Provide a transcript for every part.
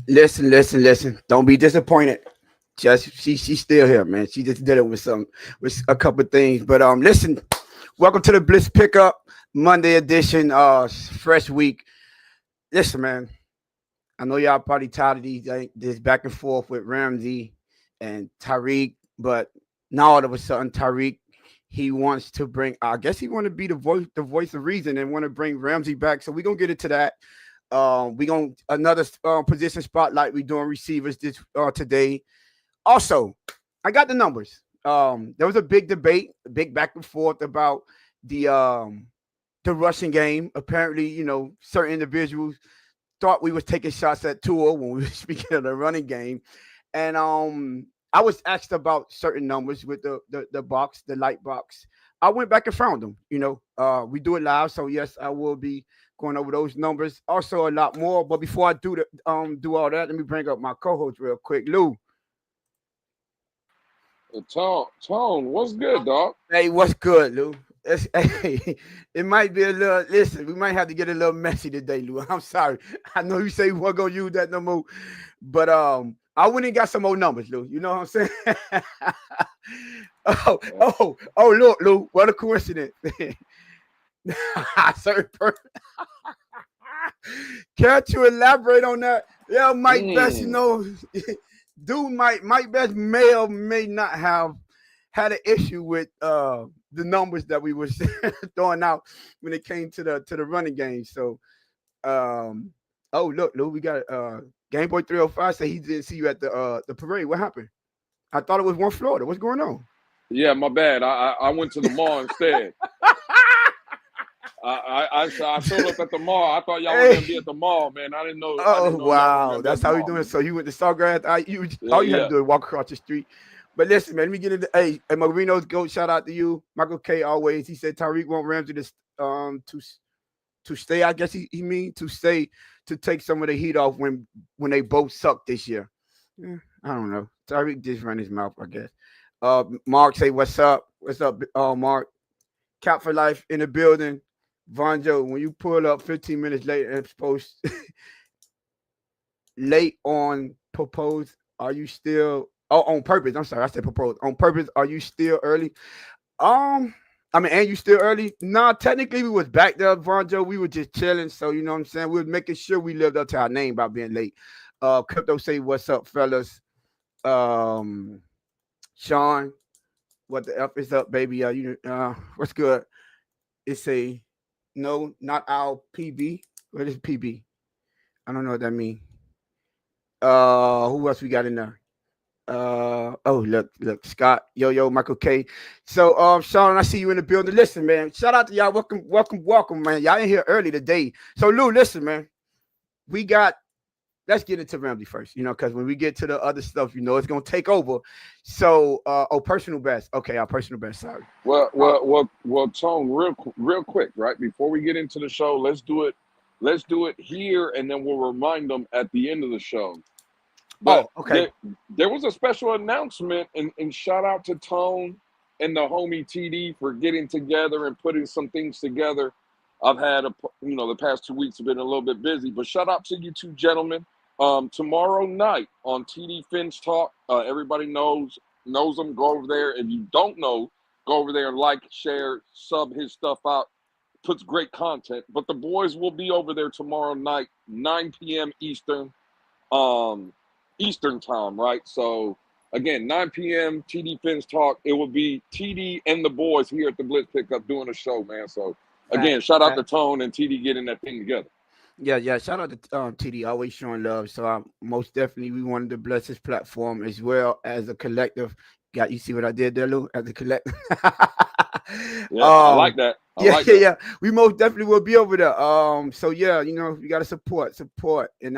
Listen. Don't be disappointed. Just she's still here, man. She just did it with a couple of things. But listen, welcome to the Bliss Pickup Monday edition. Fresh week. Listen, man. I know y'all probably tired of this back and forth with Ramsey and Tyreek, but now all of a sudden Tyreek he wants to bring. I guess he want to be the voice of reason, and want to bring Ramsey back. So we're gonna get into that. We gonna another position spotlight. We doing receivers this today. Also, I got the numbers. There was a big debate, a big back and forth about the um, the rushing game. Apparently, certain individuals thought we was taking shots at Tua when we were speaking of the running game, and I was asked about certain numbers with the box, the light box. I went back and found them. We do it live, so yes, I will be going over those numbers. Also, a lot more. But before I do all that, let me bring up my co-host real quick, Lou. Tone, what's good, dog? Hey, what's good, Lou? Hey, it might be a little. Listen, we might have to get a little messy today, Lou. I'm sorry. I know you say we weren't gonna use that no more, but I went and got some more numbers, Lou. You know what I'm saying? Look, Lou. What a coincidence. Certain person. Can't you elaborate on that? Yeah, Mike Best. Mm. Dude, Mike Best may or may not have had an issue with the numbers that we was throwing out when it came to the running game. So, look, Lou, we got Game Boy 305 say he didn't see you at the parade. What happened? I thought it was one Florida. What's going on? Yeah, my bad. I went to the mall instead. I showed up at the mall. I thought y'all were gonna be Hey. at the mall, man. I Oh didn't know y'all were wow, gonna be at that's the how we mall, doing. man. So you went to Sawgrass. Yeah, All you had to yeah. do is walk across the street. But listen, man, let me get into hey Marino's goat. Shout out to you, Michael K. Always. He said Tyreek want Ramsey to stay. I guess he mean to stay to take some of the heat off when they both suck this year. I don't know. Tyreek just run his mouth, I guess. Mark say what's up? What's up, Mark? Cap for life in the building. Von Joe, when you pull up 15 minutes later and post late on propose, are you still on purpose? I'm sorry, I said propose. On purpose, are you still early? Um, and you still early? Nah, technically we was back there, Von Joe. We were just chilling. So you know what I'm saying? We were making sure we lived up to our name by being late. Crypto say what's up, fellas. Um Sean, what the F is up, baby? What's good? It's a no, not our PB. What is PB? I don't know what that means. Who else we got in there? Look, Scott, yo, Michael K. So, Sean, I see you in the building. Listen, man, shout out to y'all. Welcome, man. Y'all in here early today. So, Lou, listen, man, we got. Let's get into Ramsey first, because when we get to the other stuff, it's gonna take over. So, personal best. Okay, our personal best. Sorry. Well, Uh, well, well, well, Tone, real quick, right before we get into the show, let's do it. Let's do it here, and then we'll remind them at the end of the show. But okay. there was a special announcement, and shout out to Tone and the homie TD for getting together and putting some things together. I've had the past 2 weeks have been a little bit busy, but shout out to you two gentlemen. Tomorrow night on TD Finch Talk, everybody knows him. Go over there. If you don't know, go over there and like, share, sub his stuff out. Puts great content. But the boys will be over there tomorrow night, 9 p.m. Um, Eastern time, right? So again, 9 p.m. TD Finch Talk. It will be TD and the boys here at the Blitz Pickup doing a show, man. So again, Facts. shout out to Facts. Tone and TD getting that thing together. Yeah. Shout out to TD, always showing love. So most definitely we wanted to bless his platform as well as a collective. Got you see what I did there, Lou? As a collective. Yeah, I like that. I Yeah, like yeah, that. yeah. We most definitely will be over there. So yeah, you gotta support, and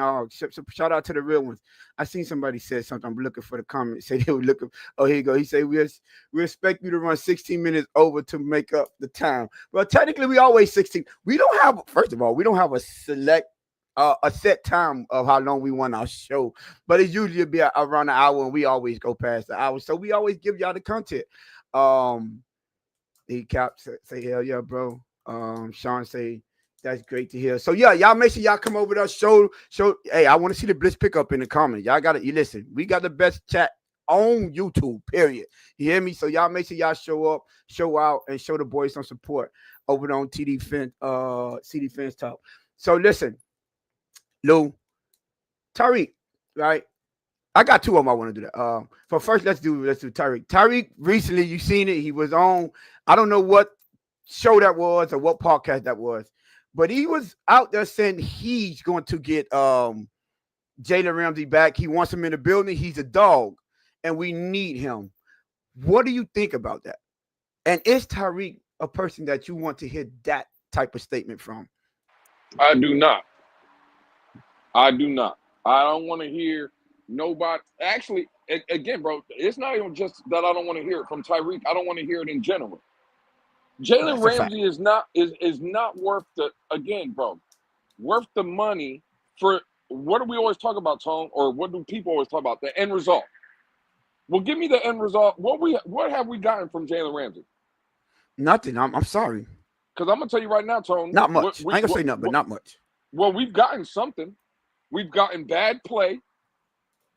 shout out to the real ones. I seen somebody said something. I'm looking for the comment. Say they were looking. Oh, here you go. He said we expect you to run 16 minutes over to make up the time. Well, technically we always 16. We don't have first of all we don't have a set time of how long we want our show, but it's usually be around an hour, and we always go past the hour. So we always give y'all the content. Um, he cap say hell yeah, bro. Sean say That's great to hear. So yeah, y'all make sure y'all come over there. Show. Hey, I want to see the Blitz pickup in the comments. Y'all got it. You listen. We got the best chat on YouTube. Period. You hear me? So y'all make sure y'all show up, show out, and show the boys some support over on CD Fence Talk. So listen, Lou, Tyreek, right? I got two of them. I want to do that. So first, let's do Tyreek. Tyreek recently, you seen it. He was on. I don't know what show that was or what podcast that was, but he was out there saying he's going to get Jalen Ramsey back. He wants him in the building. He's a dog, and we need him. What do you think about that? And is Tyreek a person that you want to hear that type of statement from? I do not. I do not. I don't want to hear nobody. Actually, again, bro, it's not even just that I don't want to hear it from Tyreek. I don't want to hear it in general. Jalen That's a fact. Ramsey is not worth the, again, bro, worth the money for, what do we always talk about, Tone? Or what do people always talk about? The end result. Well, give me the end result. What have we gotten from Jalen Ramsey? Nothing. I'm sorry. Because I'm gonna tell you right now, Tone. Not much. I ain't gonna say nothing, but not much. Well, we've gotten something. We've gotten bad play,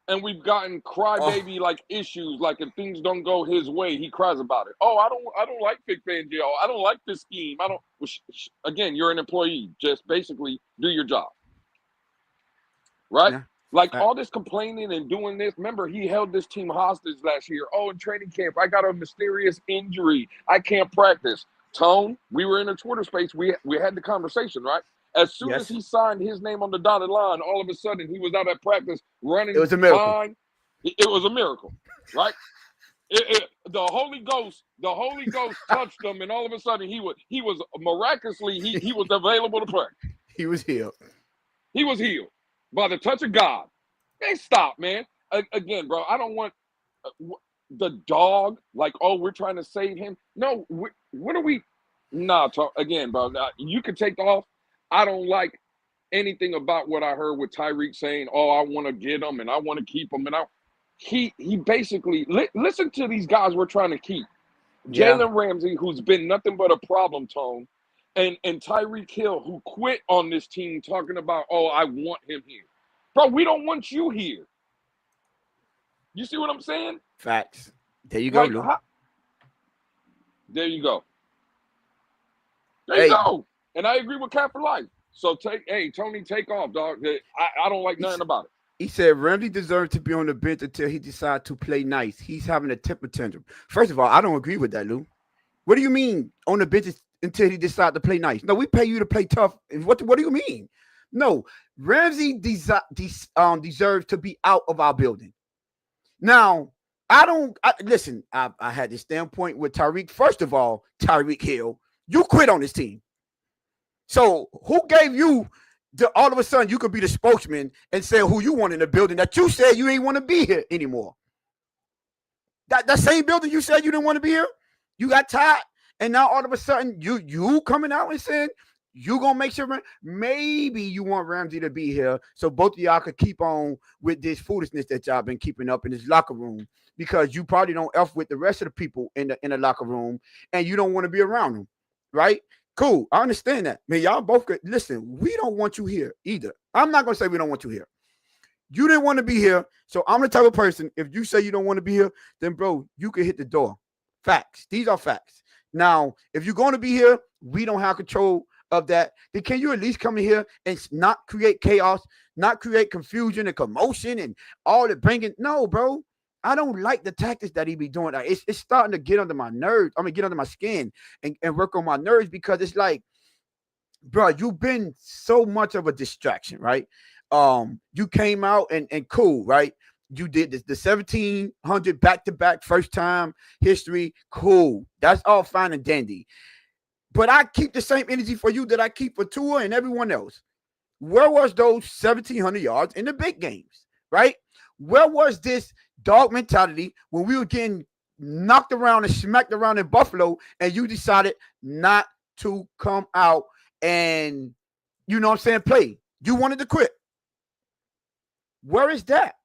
and we've gotten crybaby like issues. Like if things don't go his way, he cries about it. Oh, I don't like Vic Fangio. I don't like this scheme. I don't. Again, you're an employee. Just basically do your job, right? Yeah. Like all this complaining and doing this. Remember, he held this team hostage last year. Oh, in training camp, I got a mysterious injury. I can't practice. Tone, we were in a Twitter space. We had the conversation, right? As soon as he signed his name on the dotted line, all of a sudden he was out at practice running. It was a miracle. Fine. It was a miracle, right? The Holy Ghost touched him, and all of a sudden he was miraculously he was available to play. He was healed. He was healed by the touch of God. Man, stop, man. Again, bro, I don't want the dog, like, oh, we're trying to save him. No, what are we? Nah, again, bro, you can take off. I don't like anything about what I heard with Tyreek saying, oh, I want to get him and I want to keep him. And he basically, listen to these guys we're trying to keep. Yeah. Jalen Ramsey, who's been nothing but a problem, Tone, and Tyreek Hill, who quit on this team talking about, oh, I want him here. Bro, we don't want you here. You see what I'm saying? Facts. There you go, Lou. There you go. There you go. And I agree with Cat for life. So Tony, take off, dog. I don't like nothing about it. He said Ramsey deserves to be on the bench until he decides to play nice. He's having a temper tantrum. First of all, I don't agree with that, Lou. What do you mean on the bench until he decides to play nice? No, we pay you to play tough. What do you mean? No, Ramsey deserves to be out of our building. Now, listen, I had this standpoint with Tyreek. First of all, Tyreek Hill, you quit on this team. So who gave you all of a sudden you could be the spokesman and say who you want in the building that you said you ain't want to be here anymore? That same building you said you didn't want to be here, you got tired, and now all of a sudden you coming out and saying you gonna make sure maybe you want Ramsey to be here so both of y'all could keep on with this foolishness that y'all been keeping up in this locker room because you probably don't F with the rest of the people in the locker room and you don't want to be around them, right? Cool. I understand that. Man, y'all both could listen. We don't want you here either. I'm not going to say we don't want you here. You didn't want to be here. So I'm the type of person, if you say you don't want to be here, then, bro, you can hit the door. Facts. These are facts. Now, if you're going to be here, we don't have control of that. Then can you at least come in here and not create chaos, not create confusion and commotion and all the bringing? No, bro. I don't like the tactics that he be doing. It's starting to get under my nerves. Get under my skin and work on my nerves because it's like, bro, you've been so much of a distraction, right? You came out and cool, right? You did the 1,700 back-to-back first time history. Cool. That's all fine and dandy. But I keep the same energy for you that I keep for Tua and everyone else. Where was those 1,700 yards in the big games, right? Where was this dog mentality when we were getting knocked around and smacked around in Buffalo and you decided not to come out and, you know what I'm saying, play? You wanted to quit. Where is that?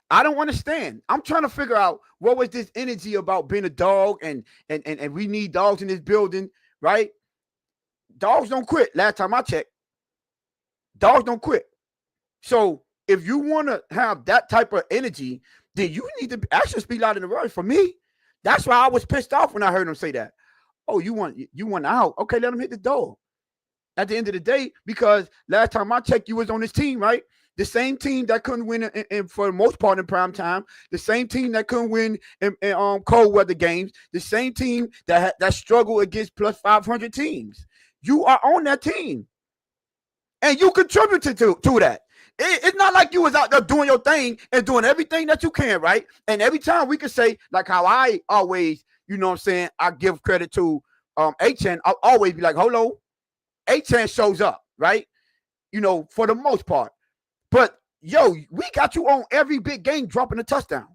I don't understand. I'm trying to figure out what was this energy about being a dog and we need dogs in this building, right? Dogs don't quit. Last time I checked, dogs don't quit. So if you want to have that type of energy, then you need to actually speak loud in the world. For me, that's why I was pissed off when I heard him say that. Oh, you want out? Okay, let him hit the door. At the end of the day, because last time I checked, you was on this team, right? The same team that couldn't win in for the most part in prime time, the same team that couldn't win in cold weather games, the same team that struggled against plus 500 teams. You are on that team, and you contributed to that. It's not like you was out there doing your thing and doing everything that you can, right? And every time we can say, like how I always, you know what I'm saying, I give credit to H-Chan, I'll always be like, hold on, H-Chan shows up, right? You know, for the most part. But, yo, we got you on every big game dropping a touchdown.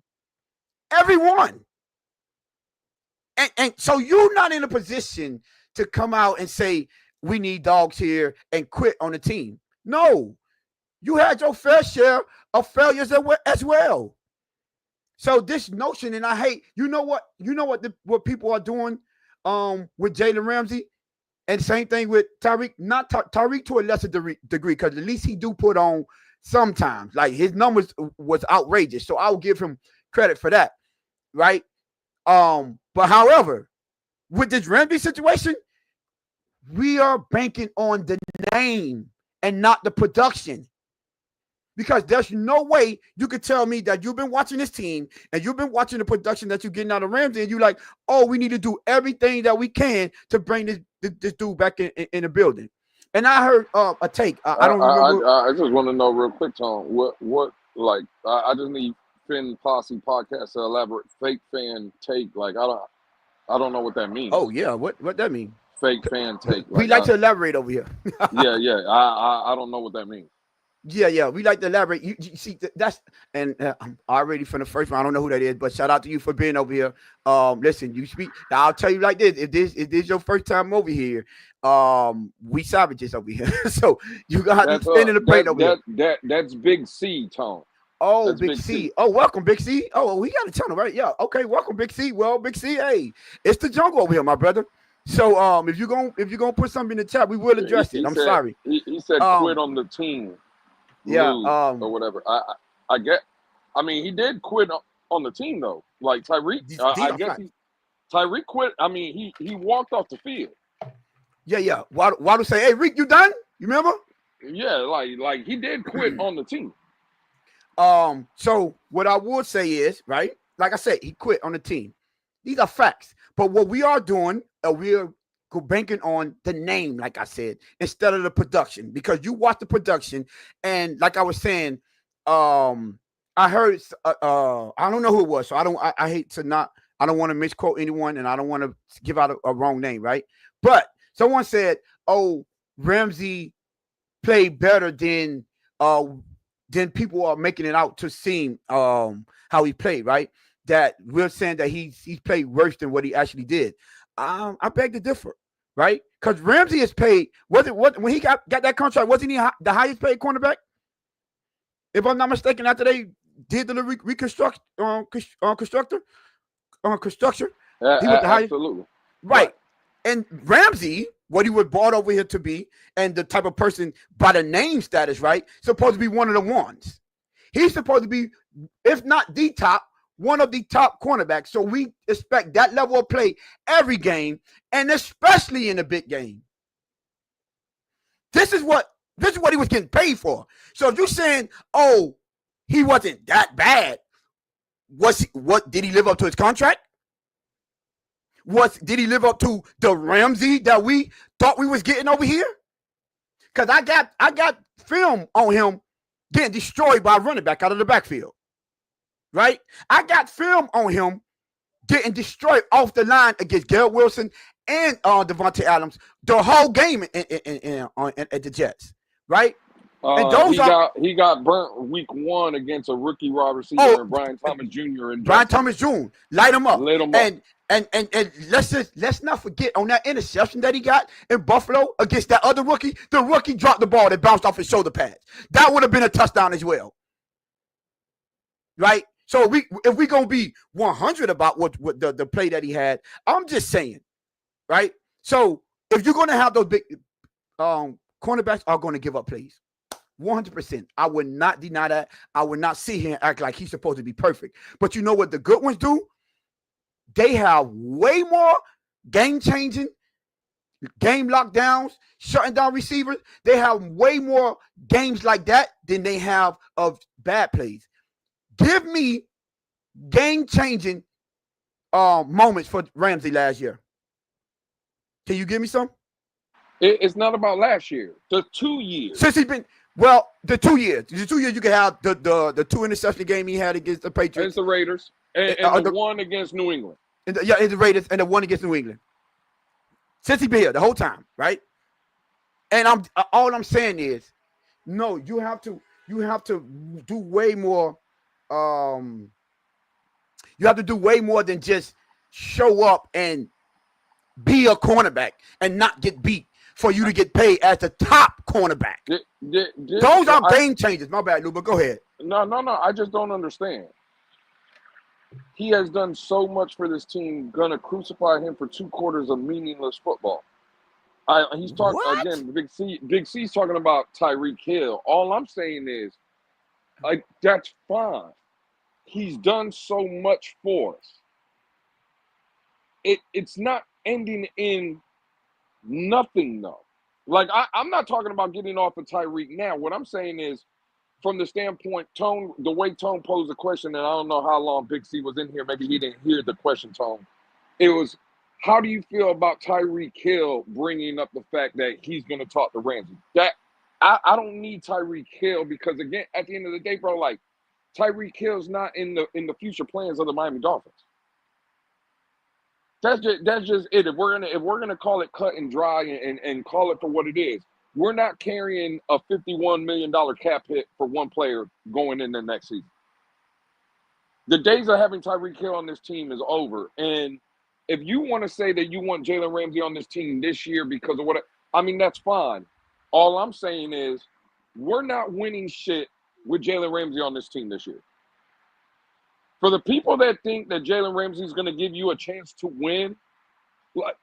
Every one. And so you're not in a position to come out and say, we need dogs here and quit on the team. No. You had your fair share of failures as well. So this notion, and I hate, what people are doing with Jalen Ramsey, and same thing with Tyreek. Not Tyreek to a lesser degree, because at least he do put on sometimes. Like his numbers was outrageous, so I'll give him credit for that, right? But however, with this Ramsey situation, we are banking on the name and not the production. Because there's no way you could tell me that you've been watching this team and you've been watching the production that you're getting out of Ramsey, and you're like, oh, we need to do everything that we can to bring this dude back in the building. And I heard a take. I don't remember. I just want to know real quick, Tom. What like? I just need Finn Posse podcast to elaborate. Fake fan take. Like I don't know what that means. Oh yeah, what that mean? Fake fan take. We like to elaborate over here. yeah. I don't know what that means. Yeah, we like to elaborate. You see, that's, and I'm already from the first one. I don't know who that is, but shout out to you for being over here. Listen, you speak. I'll tell you like this: if this your first time over here, we savages over here. So you got to stand in the plate over here. That's Big C, Tom. Oh, that's Big C. Oh, welcome, Big C. Oh, we got a tunnel, right? Yeah. Okay, welcome, Big C. Well, Big C, hey, it's the jungle over here, my brother. So, if you're gonna put something in the chat, we will address it. I'm sorry. He said quit on the team. Yeah, or whatever. I get. I mean, he did quit on the team though. Like Tyreek, I guess Tyreek quit. I mean, he walked off the field. Yeah. Why do say, hey, Reek, you done? You remember? Yeah, like he did quit on the team. So what I would say is, right? Like I said, he quit on the team. These are facts. But what we are doing, we're banking on the name, like I said, instead of the production, because you watch the production, and like I was saying, I heard, I don't know who it was, so I hate to not, I don't want to misquote anyone, and I don't want to give out a wrong name, right? But someone said, oh, Ramsey played better than people are making it out to seem how he played, right? That we're saying that he's played worse than what he actually did. I beg to differ, right? Because Ramsey is paid. When he got that contract? Wasn't he the highest paid cornerback? If I'm not mistaken, after they did the construction, he was the highest. Absolutely. Right. And Ramsey, what he was brought over here to be, and the type of person by the name status, right? Supposed to be one of the ones. He's supposed to be, if not the top, one of the top cornerbacks. So we expect that level of play every game, and especially in the big game. This is what he was getting paid for. So if you're saying, oh, he wasn't that bad, what did he live up to his contract? Did he live up to the Ramsey that we thought we was getting over here? Because I got film on him getting destroyed by a running back out of the backfield. Right? I got film on him getting destroyed off the line against Garrett Wilson and Devontae Adams the whole game at the Jets. Right? And he got burnt week 1 against a rookie wide receiver, Brian Thomas Jr. Brian Thomas Jr. Light him up. And let's not forget on that interception that he got in Buffalo against that other rookie. The rookie dropped the ball that bounced off his shoulder pads. That would have been a touchdown as well. Right? So if we're going to be 100 about what the play that he had, I'm just saying, right? So if you're going to have those cornerbacks are going to give up plays. 100%. I would not deny that. I would not sit here and act like he's supposed to be perfect. But you know what the good ones do? They have way more game-changing, game lockdowns, shutting down receivers. They have way more games like that than they have of bad plays. Give me game-changing moments for Ramsey last year. Can you give me some? It's not about last year. The 2 years. Since he's been the 2 years. The 2 years you can have the 2 interception game he had against the Patriots. Against the Raiders. And the one against New England. And the Raiders and the one against New England. Since he's been here the whole time, right? And all I'm saying is, no, you have to do way more. You have to do way more than just show up and be a cornerback and not get beat for you to get paid as the top cornerback. Those are game changers. My bad, Lou, but go ahead. No. I just don't understand. He has done so much for this team. Gonna crucify him for 2 quarters of meaningless football. He's talking again. Big C's talking about Tyreek Hill. All I'm saying is, like, that's fine. He's done so much for us. It's not ending in nothing though. Like I'm not talking about getting off of Tyreek now. What I'm saying is, from the standpoint, Tone, the way Tone posed the question, and I don't know how long Big C was in here. Maybe he didn't hear the question, Tone. It was, how do you feel about Tyreek Hill bringing up the fact that he's going to talk to Ramsey? That I don't need Tyreek Hill because, again, at the end of the day, bro, like, Tyreek Hill's not in the future plans of the Miami Dolphins. That's just it. If we're gonna call it cut and dry and call it for what it is, we're not carrying a $51 million cap hit for one player going in the next season. The days of having Tyreek Hill on this team is over. And if you want to say that you want Jalen Ramsey on this team this year because of what, I mean, that's fine. All I'm saying is we're not winning shit with Jalen Ramsey on this team this year. For the people that think that Jalen Ramsey is going to give you a chance to win,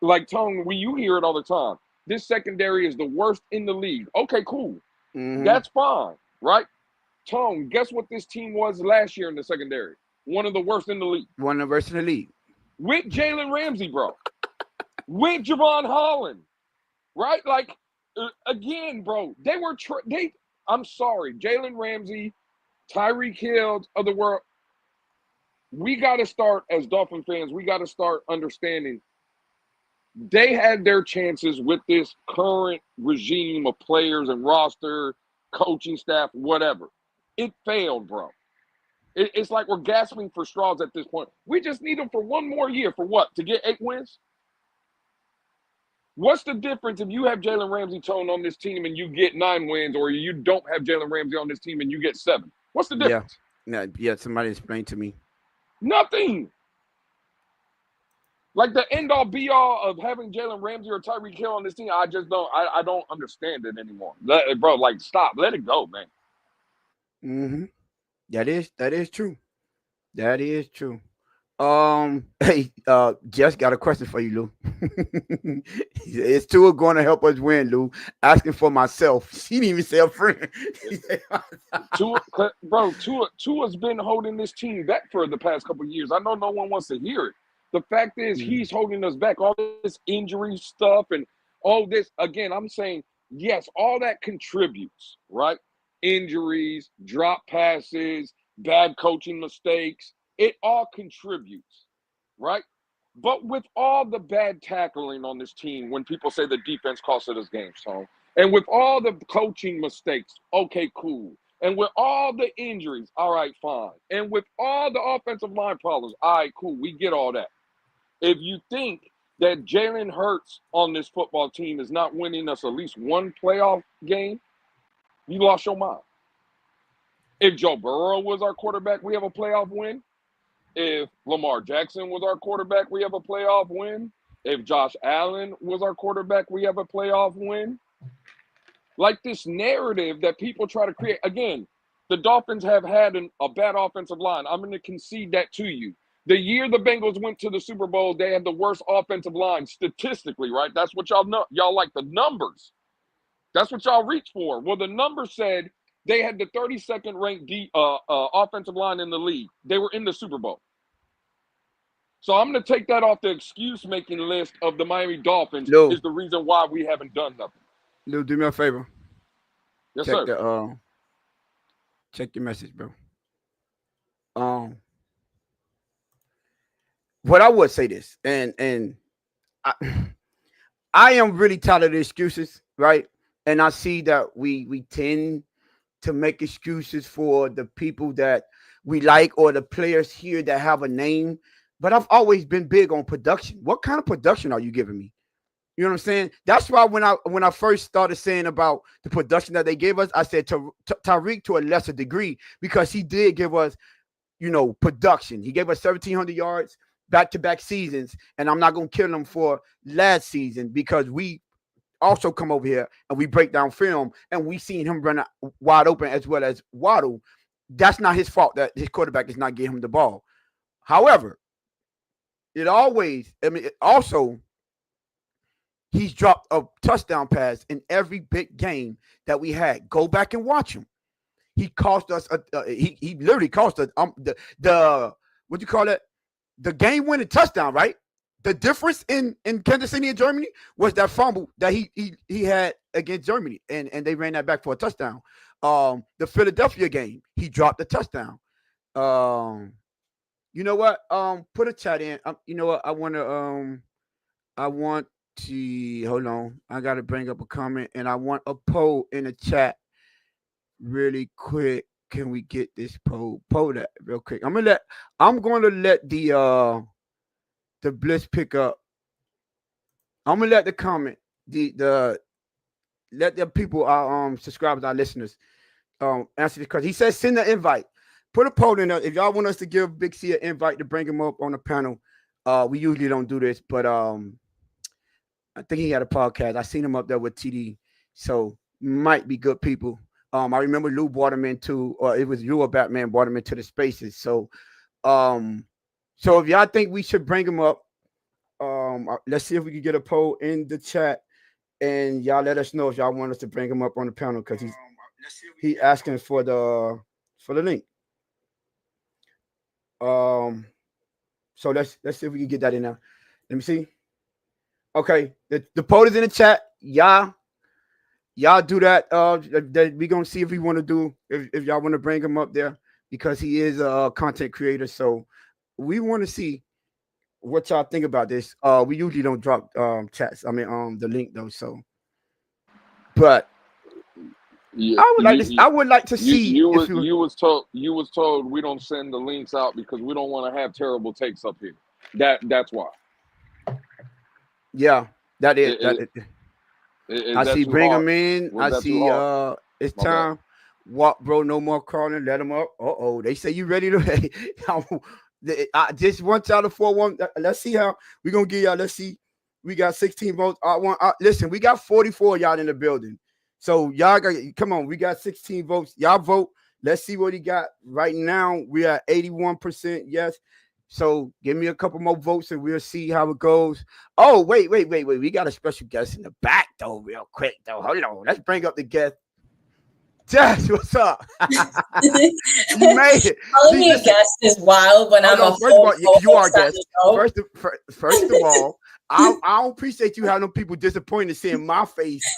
like Tone, you hear it all the time. This secondary is the worst in the league. Okay, cool. Mm-hmm. That's fine, right? Tone, guess what this team was last year in the secondary? One of the worst in the league. One of the worst in the league. With Jalen Ramsey, bro. With Javon Holland, right? Like, again, bro, I'm sorry, Jalen Ramsey, Tyreek Hill of the world. We got to start, as Dolphin fans, we got to start understanding they had their chances with this current regime of players and roster, coaching staff, whatever. It failed, bro. It's like we're gasping for straws at this point. We just need them for one more year. For what? To get 8 wins? What's the difference if you have Jalen Ramsey Tone on this team and you get 9 wins, or you don't have Jalen Ramsey on this team and you get 7? What's the difference? Yeah, somebody explain to me. Nothing. Like the end-all, be-all of having Jalen Ramsey or Tyreek Hill on this team, I just don't. I don't understand it anymore, bro. Like, stop, let it go, man. Mm-hmm. That is true. That is true. Hey, Jess got a question for you, Lou. Is Tua going to help us win, Lou? Asking for myself. She didn't even say a friend. Tua's been holding this team back for the past couple of years. I know no one wants to hear it. The fact is, he's holding us back. All this injury stuff and all this. Again, I'm saying, yes, all that contributes, right? Injuries, drop passes, bad coaching mistakes. It all contributes, right? But with all the bad tackling on this team, when people say the defense costed us games, Tom, and with all the coaching mistakes, okay, cool. And with all the injuries, all right, fine. And with all the offensive line problems, all right, cool. We get all that. If you think that Jalen Hurts on this football team is not winning us at least one playoff game, you lost your mind. If Joe Burrow was our quarterback, we have a playoff win. If Lamar Jackson was our quarterback, we have a playoff win. If Josh Allen was our quarterback, we have a playoff win. Like this narrative that people try to create. Again, the Dolphins have had a bad offensive line. I'm going to concede that to you. The year the Bengals went to the Super Bowl, they had the worst offensive line statistically, right? That's what y'all know. Y'all like the numbers. That's what y'all reached for. Well, the number said they had the 32nd ranked offensive line in the league. They were in the Super Bowl. So I'm going to take that off the excuse-making list of the Miami Dolphins No, is the reason why we haven't done nothing. no, do me a favor. Yes, Check sir. check your message, bro. What I would say this, and I, I am really tired of the excuses, right? And I see that we tend to make excuses for the people that we like or the players here that have a name. But I've always been big on production. What kind of production are you giving me? You know what I'm saying? That's why when I first started saying about the production that they gave us, I said to Tyreek to a lesser degree because he did give us, production. He gave us 1,700 yards back-to-back seasons, and I'm not gonna kill him for last season because we also come over here and we break down film and we seen him run wide open as well as Waddle. That's not his fault that his quarterback is not getting him the ball. However, also he's dropped a touchdown pass in every big game that we had. Go back and watch him. He cost us. He literally cost us the what do you call it? The game-winning touchdown, right? The difference in Kansas City and Germany was that fumble that he had against Germany, and they ran that back for a touchdown. The Philadelphia game, he dropped the touchdown. You know what? Put a chat in. You know what? I want to hold on. I got to bring up a comment, and I want a poll in the chat really quick. Can we get this poll that real quick? I'm going to let the Bliss pick up. I'm gonna let the comment let the people our subscribers, our listeners answer this question. He says send the invite. Put a poll in there if y'all want us to give Big C an invite to bring him up on the panel. We usually don't do this, but I think he had a podcast. I seen him up there with TD, so might be good people. I remember Lou brought him into, or it was you or Batman brought him into the spaces. So if y'all think we should bring him up, let's see if we can get a poll in the chat, and y'all let us know if y'all want us to bring him up on the panel because he's asking for the link. So let's see if we can get that in there. Let me see. Okay, the poll is in the chat. Y'all do that. That we gonna see if we want to do if y'all want to bring him up there because he is a content creator. So we want to see what y'all think about this. We usually don't drop chats. I mean the link though. So, but Yeah, I would like to see. You was told we don't send the links out because we don't want to have terrible takes up here. That's why. Yeah, that is. I see bring him in. I see it's time. Walk, bro, no more crawling. Let him up. They say you ready to I just want y'all to 4-1. Let's see how we're gonna get y'all. Let's see. We got 16 votes. Listen, we got 44 y'all in the building. So y'all come on, we got 16 votes. Y'all vote. Let's see what he got. Right now, we are 81% yes. So give me a couple more votes and we'll see how it goes. Oh, wait. We got a special guest in the back, though, real quick, though. Hold on. Let's bring up the guest. Jess, what's up? You made it. Calling me a guest is wild when I'm a first of all, you are a guest. First of all, I don't appreciate you having them people disappointed seeing my face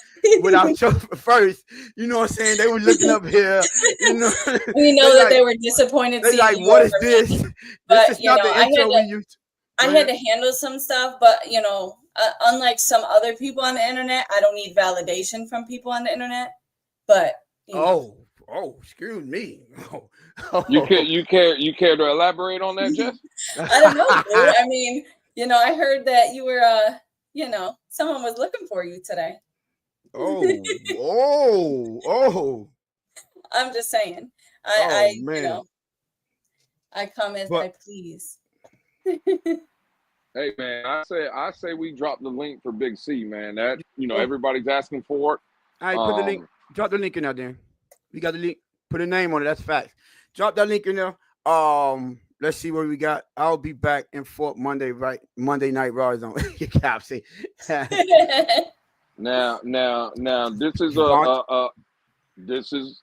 without your first. You know what I'm saying? They were looking up here. We know that they were disappointed. They're like, what is this? But, this is not the intro we used. I had to handle some stuff, but unlike some other people on the internet, I don't need validation from people on the internet. But excuse me. You care to elaborate on that, Jess? I don't know, dude. I mean, I heard that you were someone was looking for you today. I'm just saying. I come as I please. Hey man, I say we drop the link for Big C, man. That everybody's asking for it. All right, put the link. Drop the link in there, then. We got the link. Put a name on it. That's facts. Drop that link in there. Let's see what we got. I'll be back in Fort Monday, right? Monday Night Raw is on. You can't see. Now, this is Javon, this is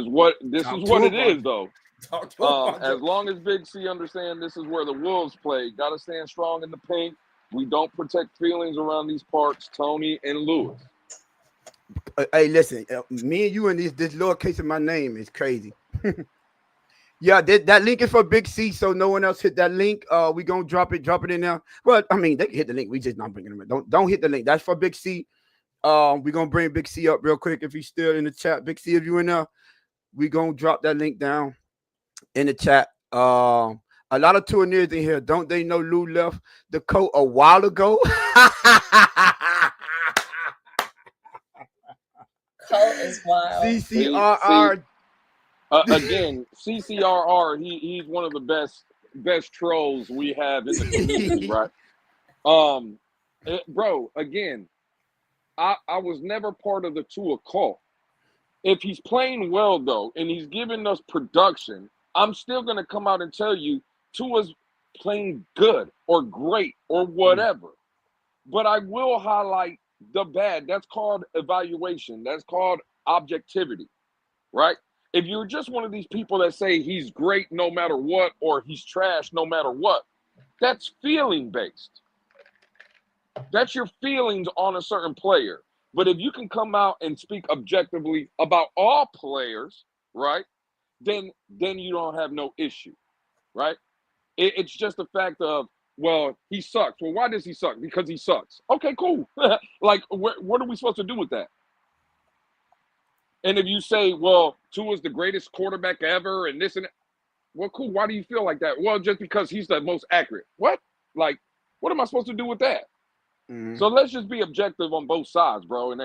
what talk to it him, is though. talk to him, As long as Big C understand this is where the Wolves play, gotta stand strong in the paint. We don't protect feelings around these parts, Tony and Lewis. Hey, listen, me and you in this lowercase of my name is crazy. Yeah, that link is for Big C, so no one else hit that link. We gonna drop it in there. Well, I mean, they can hit the link. We just not bringing them in. Don't hit the link. That's for Big C. We gonna bring Big C up real quick if he's still in the chat. Big C, if you in there, we gonna drop that link down in the chat. A lot of tourneers in here. Don't they know Lou left the coat a while ago? Cult is wild. CCRR. Again, CCRR. He's one of the best trolls we have in the community, right? Bro. Again, I was never part of the Tua cult. If he's playing well though, and he's giving us production, I'm still gonna come out and tell you Tua's playing good or great or whatever. But I will highlight the bad. That's called evaluation. That's called objectivity, right? If you're just one of these people that say he's great no matter what or he's trash no matter what, that's feeling based. That's your feelings on a certain player. But if you can come out and speak objectively about all players, right, then you don't have no issue, right? It's just the fact of, well, he sucks. Well, why does he suck? Because he sucks. Okay, cool. Like, what are we supposed to do with that? And if you say, well, Tua's the greatest quarterback ever and this and that, well, cool. Why do you feel like that? Well, just because he's the most accurate. What? Like, what am I supposed to do with that? Mm-hmm. So let's just be objective on both sides, bro. And,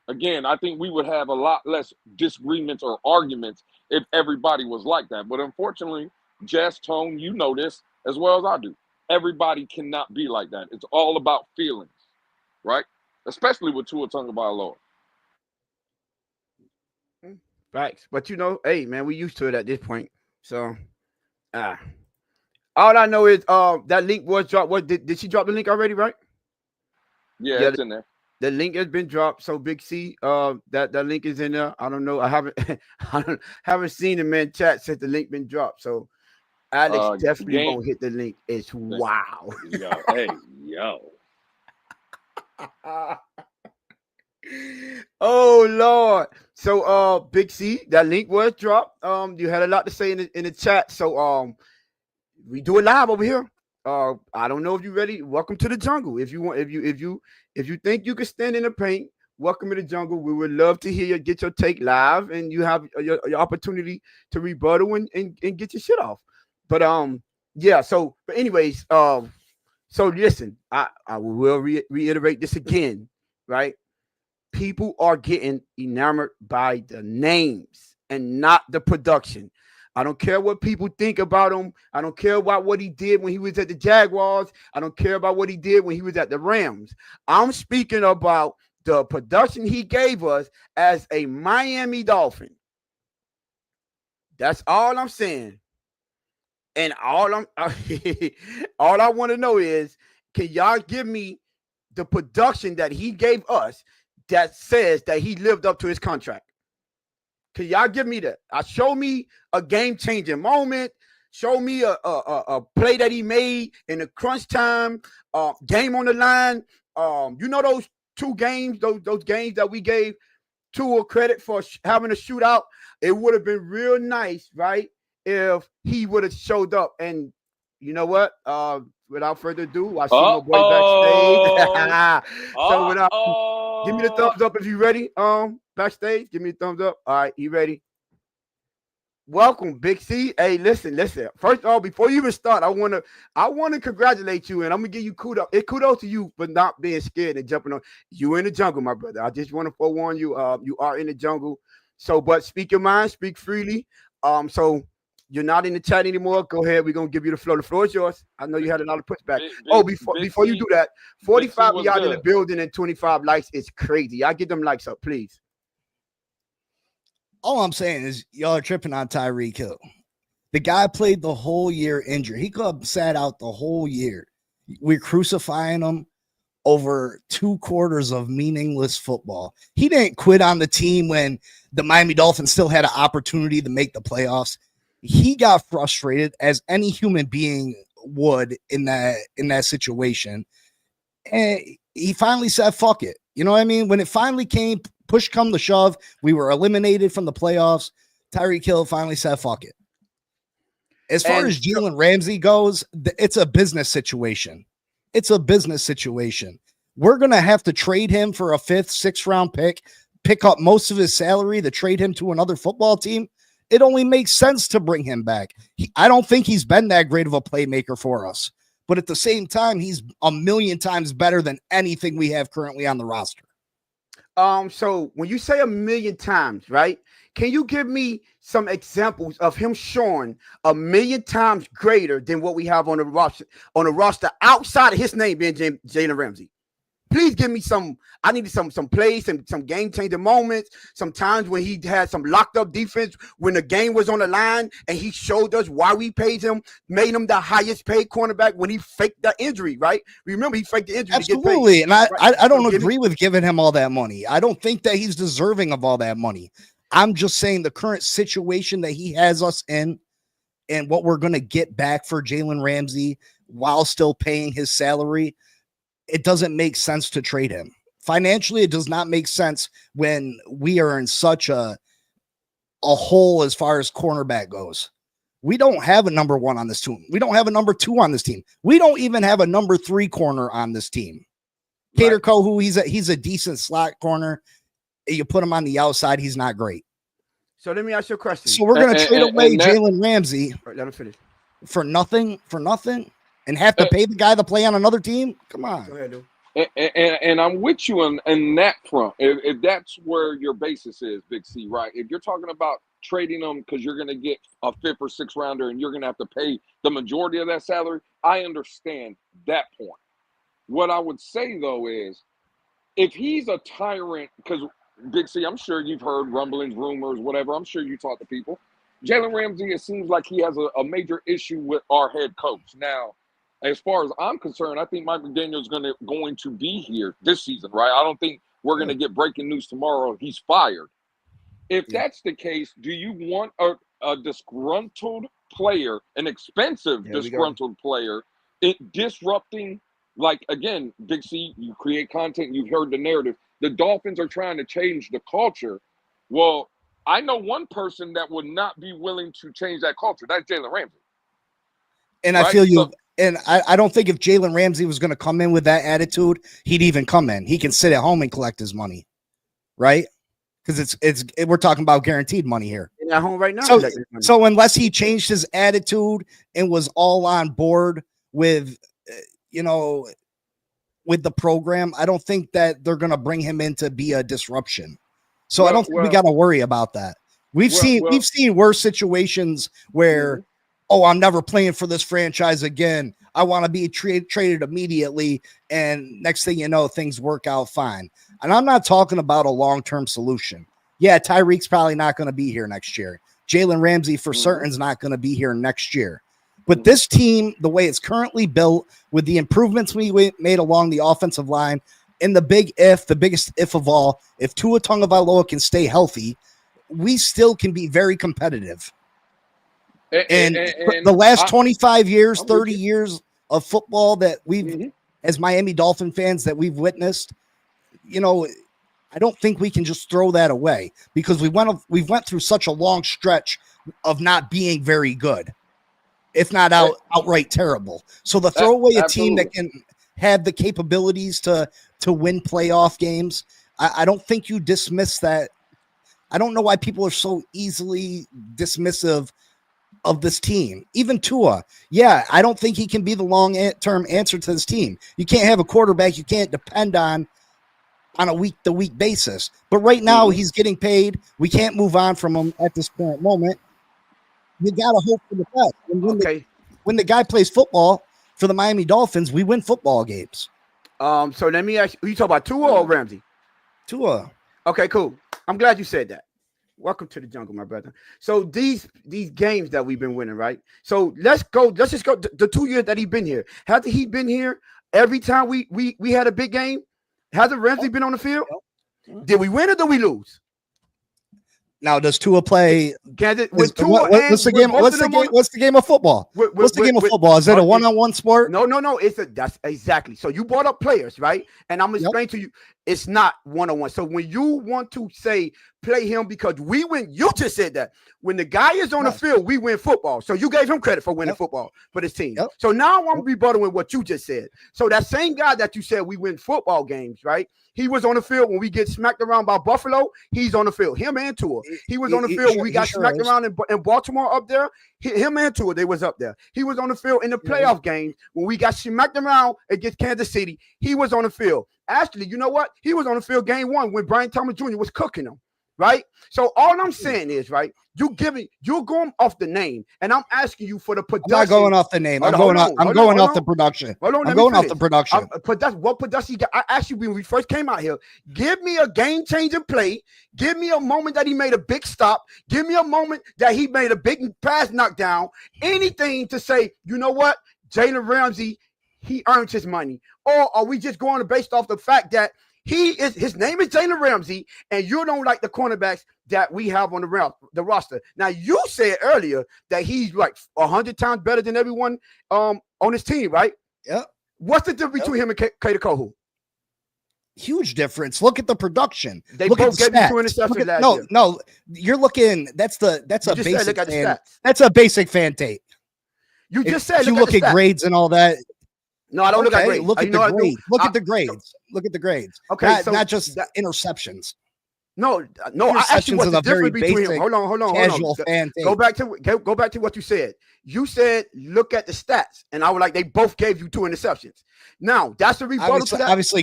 again, I think we would have a lot less disagreements or arguments if everybody was like that. But unfortunately, Jess, Tone, you know this as well as I do. Everybody cannot be like that. It's all about feelings, right? Especially with Tua Tagovailoa. Facts. But hey man, we used to it at this point. So all I know is that link was dropped. What did she drop the link already, right? Yeah, it's in there. The link has been dropped. So Big C, that link is in there. I don't know. I haven't seen the man chat since the link been dropped. So Alex definitely won't hit the link. It's wow. Yo. Oh Lord. So Big C, that link was dropped. You had a lot to say in the chat. So we do it live over here. I don't know if you're ready. Welcome to the jungle. If you think you can stand in the paint, welcome to the jungle. We would love to hear you get your take live, and you have your opportunity to rebuttal and get your shit off. But yeah. So, but anyways, so listen, I will reiterate this again, right? People are getting enamored by the names and not the production. I don't care what people think about him. I don't care about what he did when he was at the Jaguars. I don't care about what he did when he was at the Rams. I'm speaking about the production he gave us as a Miami Dolphin. That's all I'm saying. And all I want to know is, can y'all give me the production that he gave us that says that he lived up to his contract? Can y'all give me that? Show me a game-changing moment. Show me a play that he made in the crunch time, game on the line. Those two games, those games that we gave Tua credit for having a shootout. It would have been real nice, right, if he would have showed up. And you know what? Without further ado, I see my boy backstage. So give me the thumbs up if you're ready. Backstage, give me the thumbs up. All right, you ready? Welcome, Big C. Hey, listen. First of all, before you even start, I wanna congratulate you, and I'm gonna give you kudos. Kudos to you for not being scared and jumping on. You in the jungle, my brother. I just want to forewarn you. You are in the jungle. So, but speak your mind, speak freely. So you're not in the chat anymore. Go ahead. We're gonna give you the floor. The floor is yours. I know you had a lot of pushback. Before you do that, 45 of y'all in the building and 25 likes is crazy. Y'all get them likes up, please. All I'm saying is y'all are tripping on Tyreek Hill. The guy played the whole year injured. He could have sat out the whole year. We're crucifying him over 2 quarters of meaningless football. He didn't quit on the team when the Miami Dolphins still had an opportunity to make the playoffs. He got frustrated, as any human being would in that situation. And he finally said, fuck it. You know what I mean? When it finally came, push come to shove, we were eliminated from the playoffs. Tyreek Hill finally said, fuck it. As far as Jalen Ramsey goes, it's a business situation. It's a business situation. We're going to have to trade him for a 5th, 6th round pick up most of his salary to trade him to another football team. It only makes sense to bring him back. I don't think he's been that great of a playmaker for us. But at the same time, he's a million times better than anything we have currently on the roster. So when you say a million times, right? Can you give me some examples of him showing a million times greater than what we have on the roster outside of his name being Jalen Ramsey? Please give me some. I need some plays, some game changing moments. Some times when he had some locked up defense when the game was on the line, and he showed us why we paid him, made him the highest paid cornerback when he faked the injury. Right? Remember, he faked the injury. Absolutely, to get paid. And I don't agree with giving him all that money. I don't think that he's deserving of all that money. I'm just saying the current situation that he has us in, and what we're going to get back for Jalen Ramsey while still paying his salary. It doesn't make sense to trade him. Financially, it does not make sense when we are in such a hole as far as cornerback goes. We don't have a number 1 on this team. We don't have a number 2 on this team. We don't even have a number 3 corner on this team. Cater Kohu, he's a decent slot corner. You put him on the outside, he's not great. So let me ask you a question. So we're going to trade away Jalen Ramsey let him finish. for nothing, and have to pay the guy to play on another team? Come on. Go ahead, dude. And I'm with you in that front. If that's where your basis is, Big C, right? If you're talking about trading them because you're going to get a 5th or 6th rounder and you're going to have to pay the majority of that salary, I understand that point. What I would say, though, is if he's a tyrant, because Big C, I'm sure you've heard rumblings, rumors, whatever. I'm sure you talk to people. Jalen Ramsey, it seems like he has a major issue with our head coach. Now, as far as I'm concerned, I think Mike McDaniel's going to be here this season, right? I don't think we're going to get breaking news tomorrow. He's fired. If that's the case, do you want a disgruntled player, an expensive disgruntled player, disrupting? Like, again, Big C, you create content, you've heard the narrative. The Dolphins are trying to change the culture. Well, I know one person that would not be willing to change that culture. That's Jalen Ramsey. And I feel you. And I don't think if Jalen Ramsey was going to come in with that attitude, he'd even come in. He can sit at home and collect his money, right? Because we're talking about guaranteed money here. At home right now. So unless he changed his attitude and was all on board with, with the program, I don't think that they're going to bring him in to be a disruption. So I don't think we got to worry about that. We've seen worse situations where. Oh, I'm never playing for this franchise again. I want to be traded immediately. And next thing you know, things work out fine. And I'm not talking about a long-term solution. Yeah, Tyreek's probably not going to be here next year. Jalen Ramsey for certain is not going to be here next year. But this team, the way it's currently built, with the improvements we made along the offensive line, and the biggest if of all, if Tua Tagovailoa can stay healthy, we still can be very competitive. And the last 25 years, 30 years of football that we've, as Miami Dolphin fans, that we've witnessed, I don't think we can just throw that away because we went through such a long stretch of not being very good, if not outright terrible. So to throw away a team that can have the capabilities to win playoff games, I don't think you dismiss that. I don't know why people are so easily dismissive of this team. Even Tua, I don't think he can be the long-term answer to this team. You can't have a quarterback you can't depend on a week-to-week basis. But right now, he's getting paid. We can't move on from him at this current moment. You got to hope for the best. And when the guy plays football for the Miami Dolphins, we win football games. So let me ask you, talk about Tua or Ramsey? Tua. Okay, cool. I'm glad you said that. Welcome to the jungle, my brother. So these games that we've been winning, right? So let's just go the 2 years that he's been here. After he's been here, every time we had a big game, hasn't Ramsey been on the field? Did we win or did we lose? Now, does Tua play? What's the game? What's the game of football? What's the game of football? Is it a one-on-one sport? No. That's exactly. So you brought up players, right? And I'm explaining to you, it's not one-on-one. So when you want to say play him because we win, you just said that. When the guy is on the field, we win football. So you gave him credit for winning football for this team. So now I'm rebutting with what you just said. So that same guy that you said we win football games, right? He was on the field when we get smacked around by Buffalo. He's on the field. Him and Tua. He was on the field when we got smacked around in Baltimore up there. Him and Tua, they was up there. He was on the field in the playoff games when we got smacked around against Kansas City. He was on the field. Actually, you know what? He was on the field game 1 when Brian Thomas Jr. was cooking him. Right? So all I'm saying is, right, you're going off the name, and I'm asking you for the production. I'm not going off the name. I'm going off the production. I'm going off the production. What production you got? I asked you when we first came out here, give me a game-changing play. Give me a moment that he made a big stop. Give me a moment that he made a big pass knockdown. Anything to say, you know what? Jalen Ramsey, he earned his money. Or are we just going based off the fact that his name is Jalen Ramsey, and you don't like the cornerbacks that we have on the roster. Now, you said earlier that he's like 100 times better than everyone on his team, right? Yeah. What's the difference between him and Kader Kohu? Huge difference. Look at the production. They both gave you 2 interceptions last year. No, you're looking. That's a basic fan. That's a basic fan tape. You just said you look at grades and all that. No, I don't look at grades. Look at the grades. Look at the grades. Look at the grades. Okay, not just interceptions. No. I asked you what's the difference between him. Hold on. Casual fan tape. Go back to what you said. You said look at the stats, and I was like, they both gave you 2 interceptions. Now that's the rebuttal to that. Obviously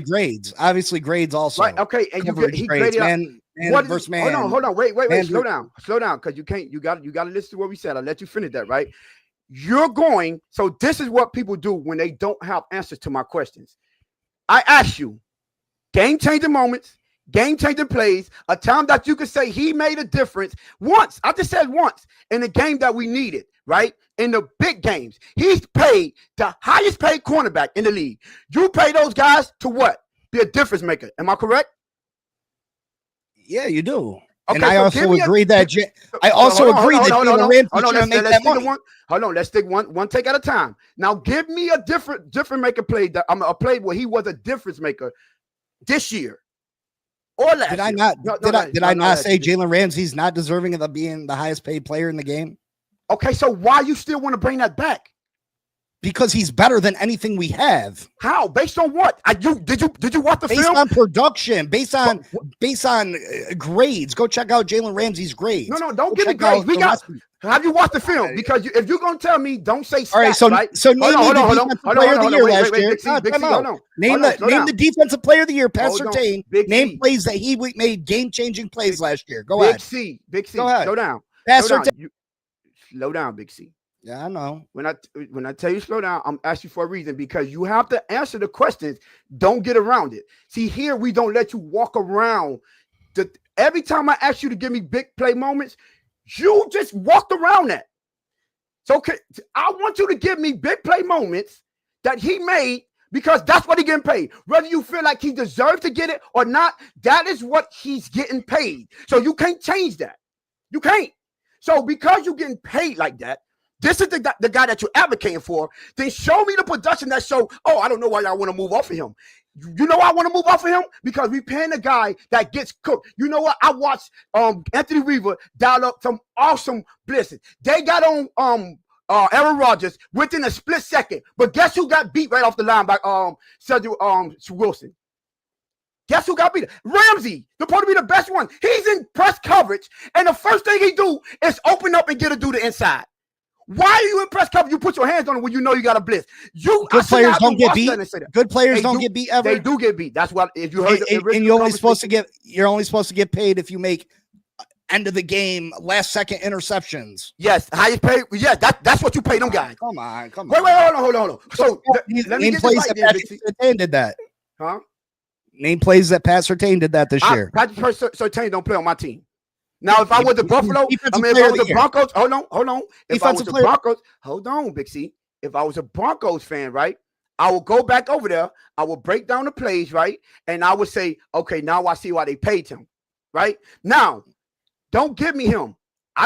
grades also. Right. Okay, and he graded man versus man. Hold on. Wait. Slow down, because you got to listen to what we said. I'll let you finish that. Right. So this is what people do when they don't have answers to my questions. I ask you, game-changing moments, game-changing plays, a time that you could say he made a difference once. I just said once in the game that we needed, right? In the big games. He's paid the highest paid cornerback in the league. You pay those guys to what? Be a difference maker. Am I correct? Yeah, you do. Okay, and I also agree that Jalen Ramsey make that money. Hold on, let's take one take at a time. Now, give me a different maker play that a play where he was a difference maker this year or last year. Did I not say Jalen Ramsey's not deserving of being the highest paid player in the game? Okay, so why you still want to bring that back? Because he's better than anything we have. How? Based on what? Did you watch the film? Based on production, based on grades. Go check out Jalen Ramsey's grades. No, don't give me grades. Have you watched the film? Because if you're gonna tell me, don't say stats. All right, so right? So name the defensive player of the year last year. Name the defensive player of the year. Pat Surtain. Name plays that he made game-changing plays last year. Go ahead. Big C. Go ahead. Slow down. Pat Surtain. Slow down, Big C. Yeah, I know. When I tell you slow down, I'm asking for a reason because you have to answer the questions. Don't get around it. See, here we don't let you walk around. Every time I ask you to give me big play moments, you just walked around that. So I want you to give me big play moments that he made because that's what he's getting paid. Whether you feel like he deserves to get it or not, that is what he's getting paid. So you can't change that. You can't. So because you're getting paid like that, this is the guy that you're advocating for. Then show me the production that show, I don't know why y'all want to move off of him. You know why I want to move off of him? Because we paying a guy that gets cooked. You know what? I watched Anthony Weaver dial up some awesome blitzes. They got on Aaron Rodgers within a split second. But guess who got beat right off the line by Cedric Wilson? Guess who got beat? Ramsey, supposed to be the best one. He's in press coverage, and the first thing he do is open up and get a dude to inside. Why are you in press coverage? You put your hands on it when you know you got a blitz. Good players don't get beat. Good players don't get beat ever. They do get beat. That's what if you heard. And you're only supposed to get paid if you make end of the game last second interceptions. Yes, highest paid. Yeah, that's what you pay them guys. Come on. Wait, hold on. So let me get this right, Pat Surtain did that. Huh? Name plays that Pat Surtain did that this year. Pat Surtain don't play on my team. If I was the Buffalo, if I was the Broncos, hold on. If I was the Broncos, hold on, Big C. If I was a Broncos fan, right, I will go back over there. I will break down the plays, right? And I would say, okay, now I see why they paid him, right? Now, don't give me him.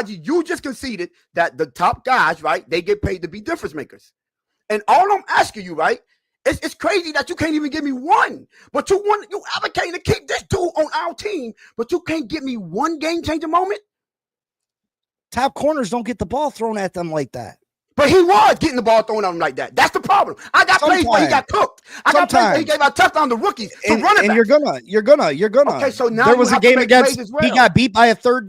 You just conceded that the top guys, right, they get paid to be difference makers. And all I'm asking you, right, it's crazy that you can't even give me one. But you advocating to keep this dude on our team, but you can't give me one game-changer moment? Top corners don't get the ball thrown at them like that. But he was getting the ball thrown at him like that. That's the problem. I got plays where he got cooked. I got plays where he gave out touchdown to rookies, to running back. And you're gonna. Okay, so now there was a game against. Well. He got beat by a third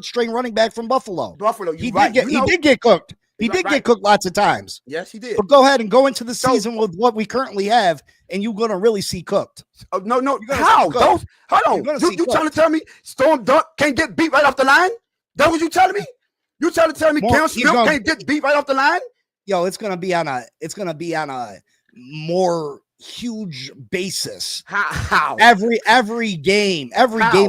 string running back from Buffalo. He did get cooked. He did get cooked lots of times. Yes, he did. But go ahead and go into the season with what we currently have, and you're gonna really see cooked. No. How? Hold on. You trying to tell me Storm Duck can't get beat right off the line? That what you telling me? You trying to tell me Cam Smith can't get beat right off the line? Yo, it's gonna be on a more huge basis. How? Every game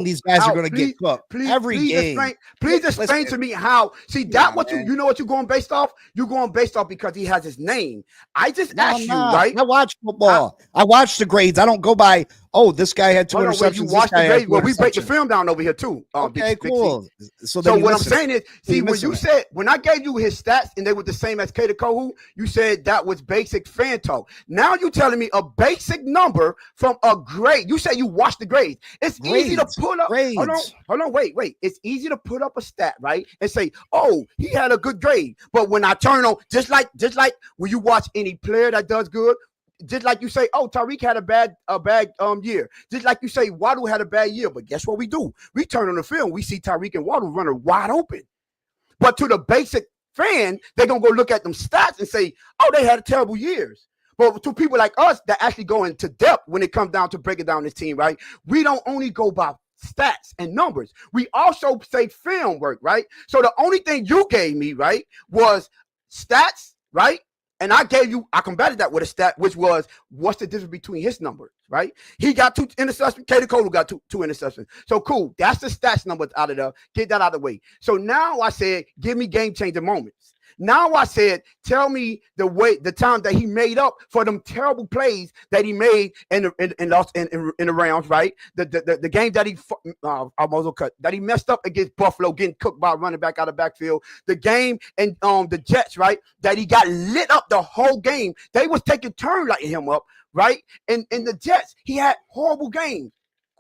these guys are gonna get cooked. Please explain to me how. See you know what you're going based off? You're going based off because he has his name. I just asked you, right? I watch football. I watch the grades. I don't go by, this guy had 2 interceptions. You watch the grades. Well, we break the film down over here too. Okay, cool. So what I'm saying is, when I gave you his stats and they were the same as Kato Kohu, you said that was basic fan talk. Now you're telling me a basic number from a grade. You say you watch the grades. It's easy to put up. Grades. Hold on, wait. It's easy to put up a stat, right? And say, he had a good grade. But when I turn on, just like when you watch any player that does good, just like you say, Tyreek had a bad year. Just like you say, Waddle had a bad year. But guess what we do? We turn on the film, we see Tyreek and Waddle running wide open. But to the basic fan, they're going to go look at them stats and say, they had terrible years. But to people like us that actually go into depth when it comes down to breaking down this team, right? We don't only go by stats and numbers. We also say film work, right? So the only thing you gave me, right, was stats, right? And I combated that with a stat, which was what's the difference between his numbers, right? He got 2 interceptions. Kato Kohu got two interceptions. So cool. That's the stats numbers out of there. Get that out of the way. So now I said, give me game-changer moments. Now I said, tell me the time that he made up for them terrible plays that he made in the rounds, right? The game that he messed up against Buffalo, getting cooked by a running back out of backfield. The game and the Jets, right? That he got lit up the whole game. They was taking turns lighting him up, right? And the Jets, he had horrible games.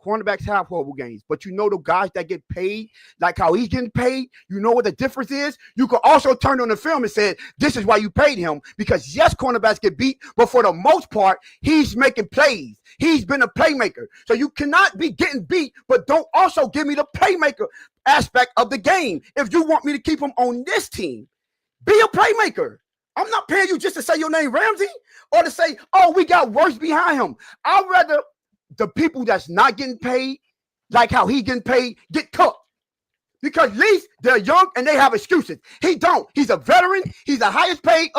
Cornerbacks have horrible games, but the guys that get paid, like how he's getting paid, you know what the difference is? You can also turn on the film and say, this is why you paid him, because yes, cornerbacks get beat, but for the most part, he's making plays. He's been a playmaker. So you cannot be getting beat, but don't also give me the playmaker aspect of the game. If you want me to keep him on this team, be a playmaker. I'm not paying you just to say your name, Ramsey, or to say, we got worse behind him. I'd rather the people that's not getting paid, like how he getting paid, get cooked. Because at least they're young and they have excuses. He don't. He's a veteran. He's the highest paid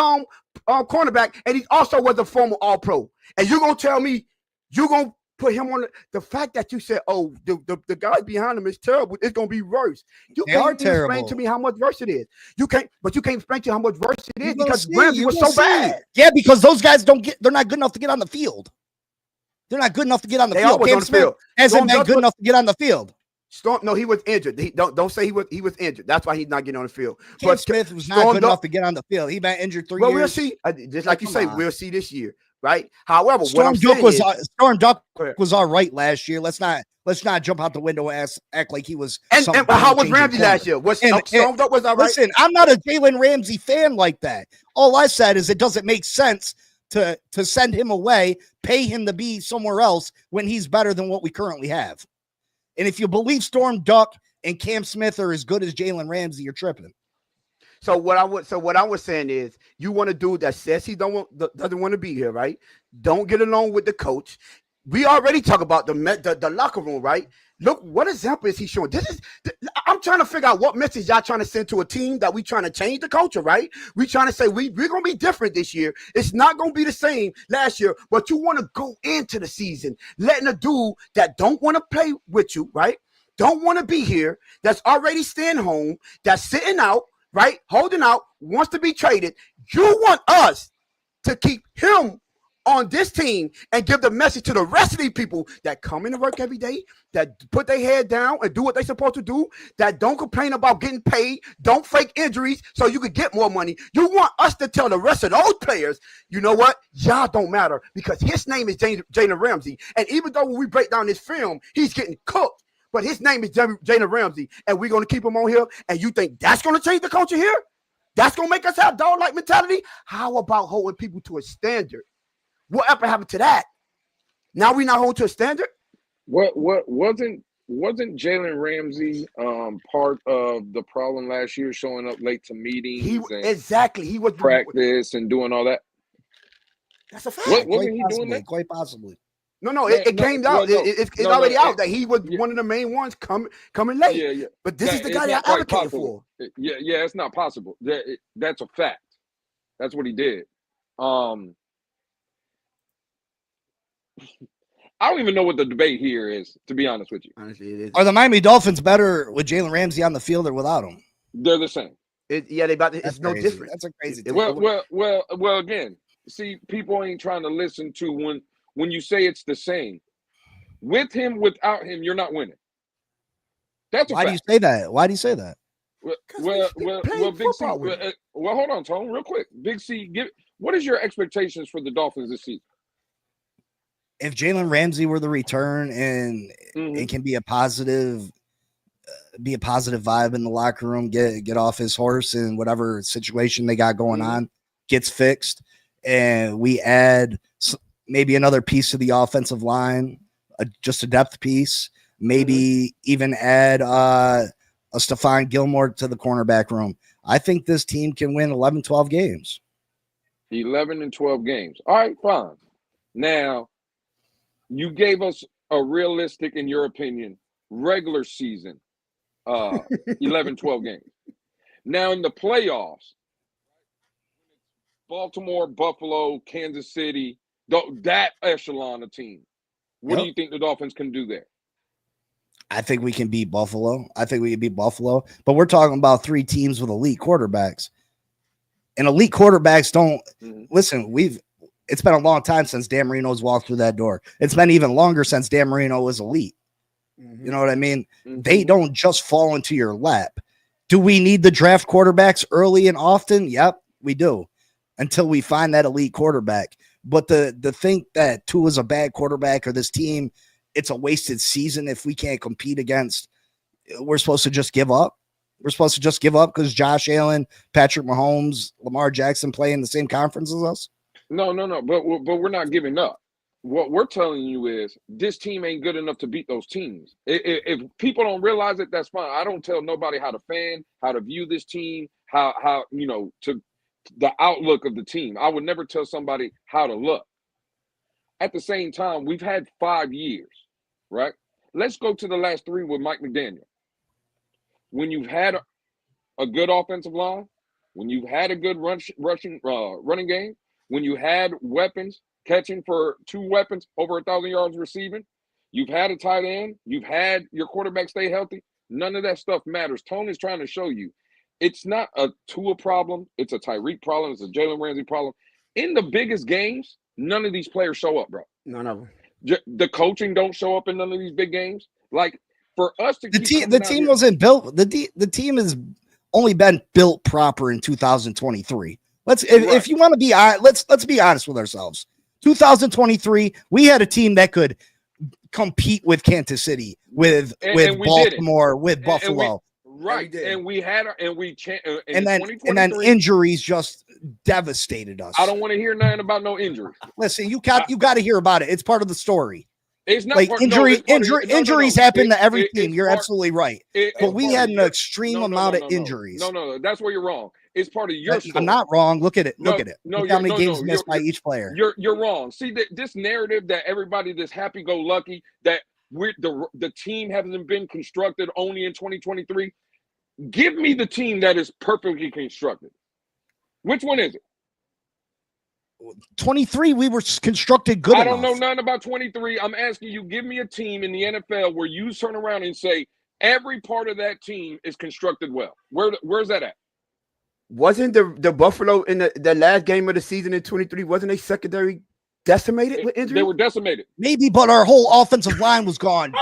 cornerback, and he also was a former All-Pro. And you're going to tell me you're going to put him on the fact that you said, the guys behind him is terrible. It's going to be worse. You can't explain to me how much worse it is. You can't explain to you how much worse it is because Ramsey was so bad. Yeah, because those guys they're not good enough to get on the field. They're not good enough to get on the field. Cam Smith hasn't been good enough to get on the field. No, he was injured. Don't say he was injured. That's why he's not getting on the field. Cam Smith was not good enough to get on the field. He's been injured 3 years. Well, we'll see. Just like you say, we'll see this year, right? However, Storm Duck was all right last year. Let's not jump out the window and act like he was. And how was Ramsey last year? Storm Duck was all right. Listen, I'm not a Jalen Ramsey fan like that. All I said is it doesn't make sense to send him away, pay him to be somewhere else when he's better than what we currently have. And if you believe Storm Duck and Cam Smith are as good as Jalen Ramsey, you're tripping. So what I was saying is, you want a dude that says he doesn't want to be here, right? Don't get along with the coach. We already talk about the locker room, right? Look, what example is he showing? I'm trying to figure out what message y'all trying to send to a team that we trying to change the culture, right? We trying to say we're going to be different this year. It's not going to be the same last year, but you want to go into the season letting a dude that don't want to play with you, right? Don't want to be here, that's already staying home, that's sitting out, right? Holding out, wants to be traded. You want us to keep him on this team and give the message to the rest of these people that come into work every day, that put their head down and do what they're supposed to do, that don't complain about getting paid, don't fake injuries so you can get more money. You want us to tell the rest of those players, you know what? Y'all don't matter because his name is Jalen Ramsey. And even though when we break down this film, he's getting cooked, but his name is Jalen Ramsey, and we're going to keep him on here, and you think that's going to change the culture here? That's going to make us have dog-like mentality? How about holding people to a standard? Whatever happened to that? Now we not hold to a standard? What wasn't Jalen Ramsey part of the problem last year, showing up late to meetings? He was practice and doing all that. That's a fact. Wasn't he doing that? Quite possibly. No, it came out. It's already out that he was one of the main ones coming late. Yeah. But this is the guy that I advocated for. Yeah, it's not possible. That's a fact. That's what he did. I don't even know what the debate here is, to be honest with you. Honestly, it is. Are the Miami Dolphins better with Jalen Ramsey on the field or without him? They're the same. It's no different. That's a crazy thing. Well, again, see, people ain't trying to listen to when you say it's the same. With him, without him, you're not winning. That's Why do you say that? Why do you say that? Well, Big C. Well, hold on, Tone, real quick. Big C, what is your expectations for the Dolphins this season? If Jalen Ramsey were the return and it can be a positive vibe in the locker room, get off his horse and whatever situation they got going on gets fixed, and we add maybe another piece to the offensive line, just a depth piece, maybe even add a Stephon Gilmore to the cornerback room. I think this team can win 11, 12 games. 11 and 12 games. All right, fine. Now, you gave us a realistic, in your opinion, regular season 11, 12 games. Now in the playoffs, Baltimore, Buffalo, Kansas City, that echelon of team, what do you think the Dolphins can do there? I think we can beat Buffalo. But we're talking about three teams with elite quarterbacks. And elite quarterbacks don't listen, it's been a long time since Dan Marino's walked through that door. It's been even longer since Dan Marino was elite. You know what I mean? They don't just fall into your lap. Do we need to draft quarterbacks early and often? Yep, we do. Until we find that elite quarterback. But the think that Tua's a bad quarterback or this team, it's a wasted season if we can't compete against, we're supposed to just give up. We're supposed to just give up because Josh Allen, Patrick Mahomes, Lamar Jackson play in the same conference as us? No. But we're not giving up. What we're telling you is this team ain't good enough to beat those teams. If people don't realize it, that's fine. I don't tell nobody how to fan, how to view this team, how to the outlook of the team. I would never tell somebody how to look. At the same time, we've had 5 years, right? Let's go to the last 3 with Mike McDaniel. When you've had a good offensive line, when you've had a good running game, when you had weapons catching for 2 weapons over 1,000 yards receiving, you've had a tight end, you've had your quarterback stay healthy. None of that stuff matters. Tone is trying to show you it's not a Tua problem. It's a Tyreek problem. It's a Jalen Ramsey problem. In the biggest games, none of these players show up, bro. None of them. The coaching don't show up in none of these big games. Like for us to the team wasn't built. The team has only been built proper in 2023. If you want to be let's be honest with ourselves. 2023, we had a team that could compete with Kansas City, with Baltimore, with Buffalo. And then injuries just devastated us. I don't want to hear nothing about no injuries. Listen, you got to hear about it. It's part of the story. It's not like injuries happen to every team. You're absolutely right. But we had an extreme amount of injuries. No, that's where you're wrong. It's part of your story. I'm not wrong. Look at it. Look how many games missed by each player. You're wrong. See this narrative that everybody this happy-go-lucky that the team hasn't been constructed only in 2023. Give me the team that is perfectly constructed. Which one is it? 23, we were constructed good enough. I don't know nothing about 23. I'm asking you, give me a team in the NFL where you turn around and say every part of that team is constructed well. Where's that at? wasn't the Buffalo in the last game of the season in 23? Wasn't they secondary decimated with injury? They were decimated. Maybe, but our whole offensive line was gone.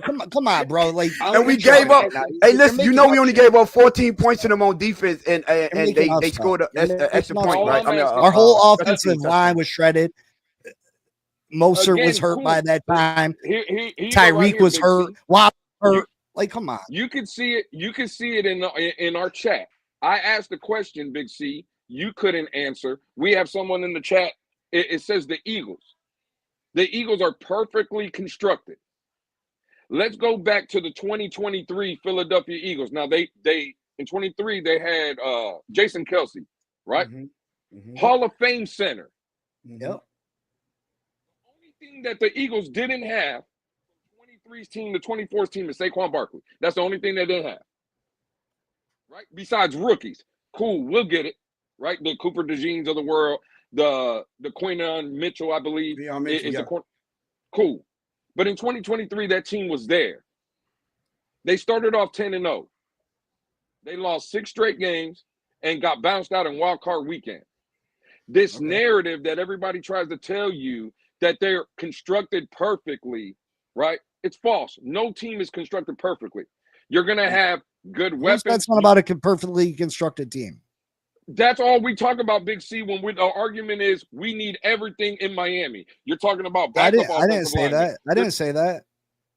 Come on, bro. Like, and we gave up. Hey, listen, you know we only gave up 14 points to them on defense, and they scored an extra point, right? Our whole offensive line was shredded. Moser was hurt by that time. Tyreek was hurt. Wow, hurt. Like, come on. You can see it. You can see it in our chat. I asked the question, Big C. You couldn't answer. We have someone in the chat. It says the Eagles. The Eagles are perfectly constructed. Let's go back to the 2023 Philadelphia Eagles. Now they in 23 they had Jason Kelsey, right? Hall of Fame center. Yep. The only thing that the Eagles didn't have from 23's team to 24's team is Saquon Barkley. That's the only thing they didn't have. Right? Besides rookies. Cool, we'll get it. Right? The Cooper DeJeans of the world. The Quinton Mitchell, I believe, is cool. But in 2023, that team was there. They started off 10-0. They lost 6 straight games and got bounced out in wild card weekend. This narrative that everybody tries to tell you that they're constructed perfectly, right? It's false. No team is constructed perfectly. You're going to have good weapons. That's not about a perfectly constructed team. That's all we talk about, Big C, when our argument is we need everything in Miami. You're talking about backup. I didn't say that. I didn't say that.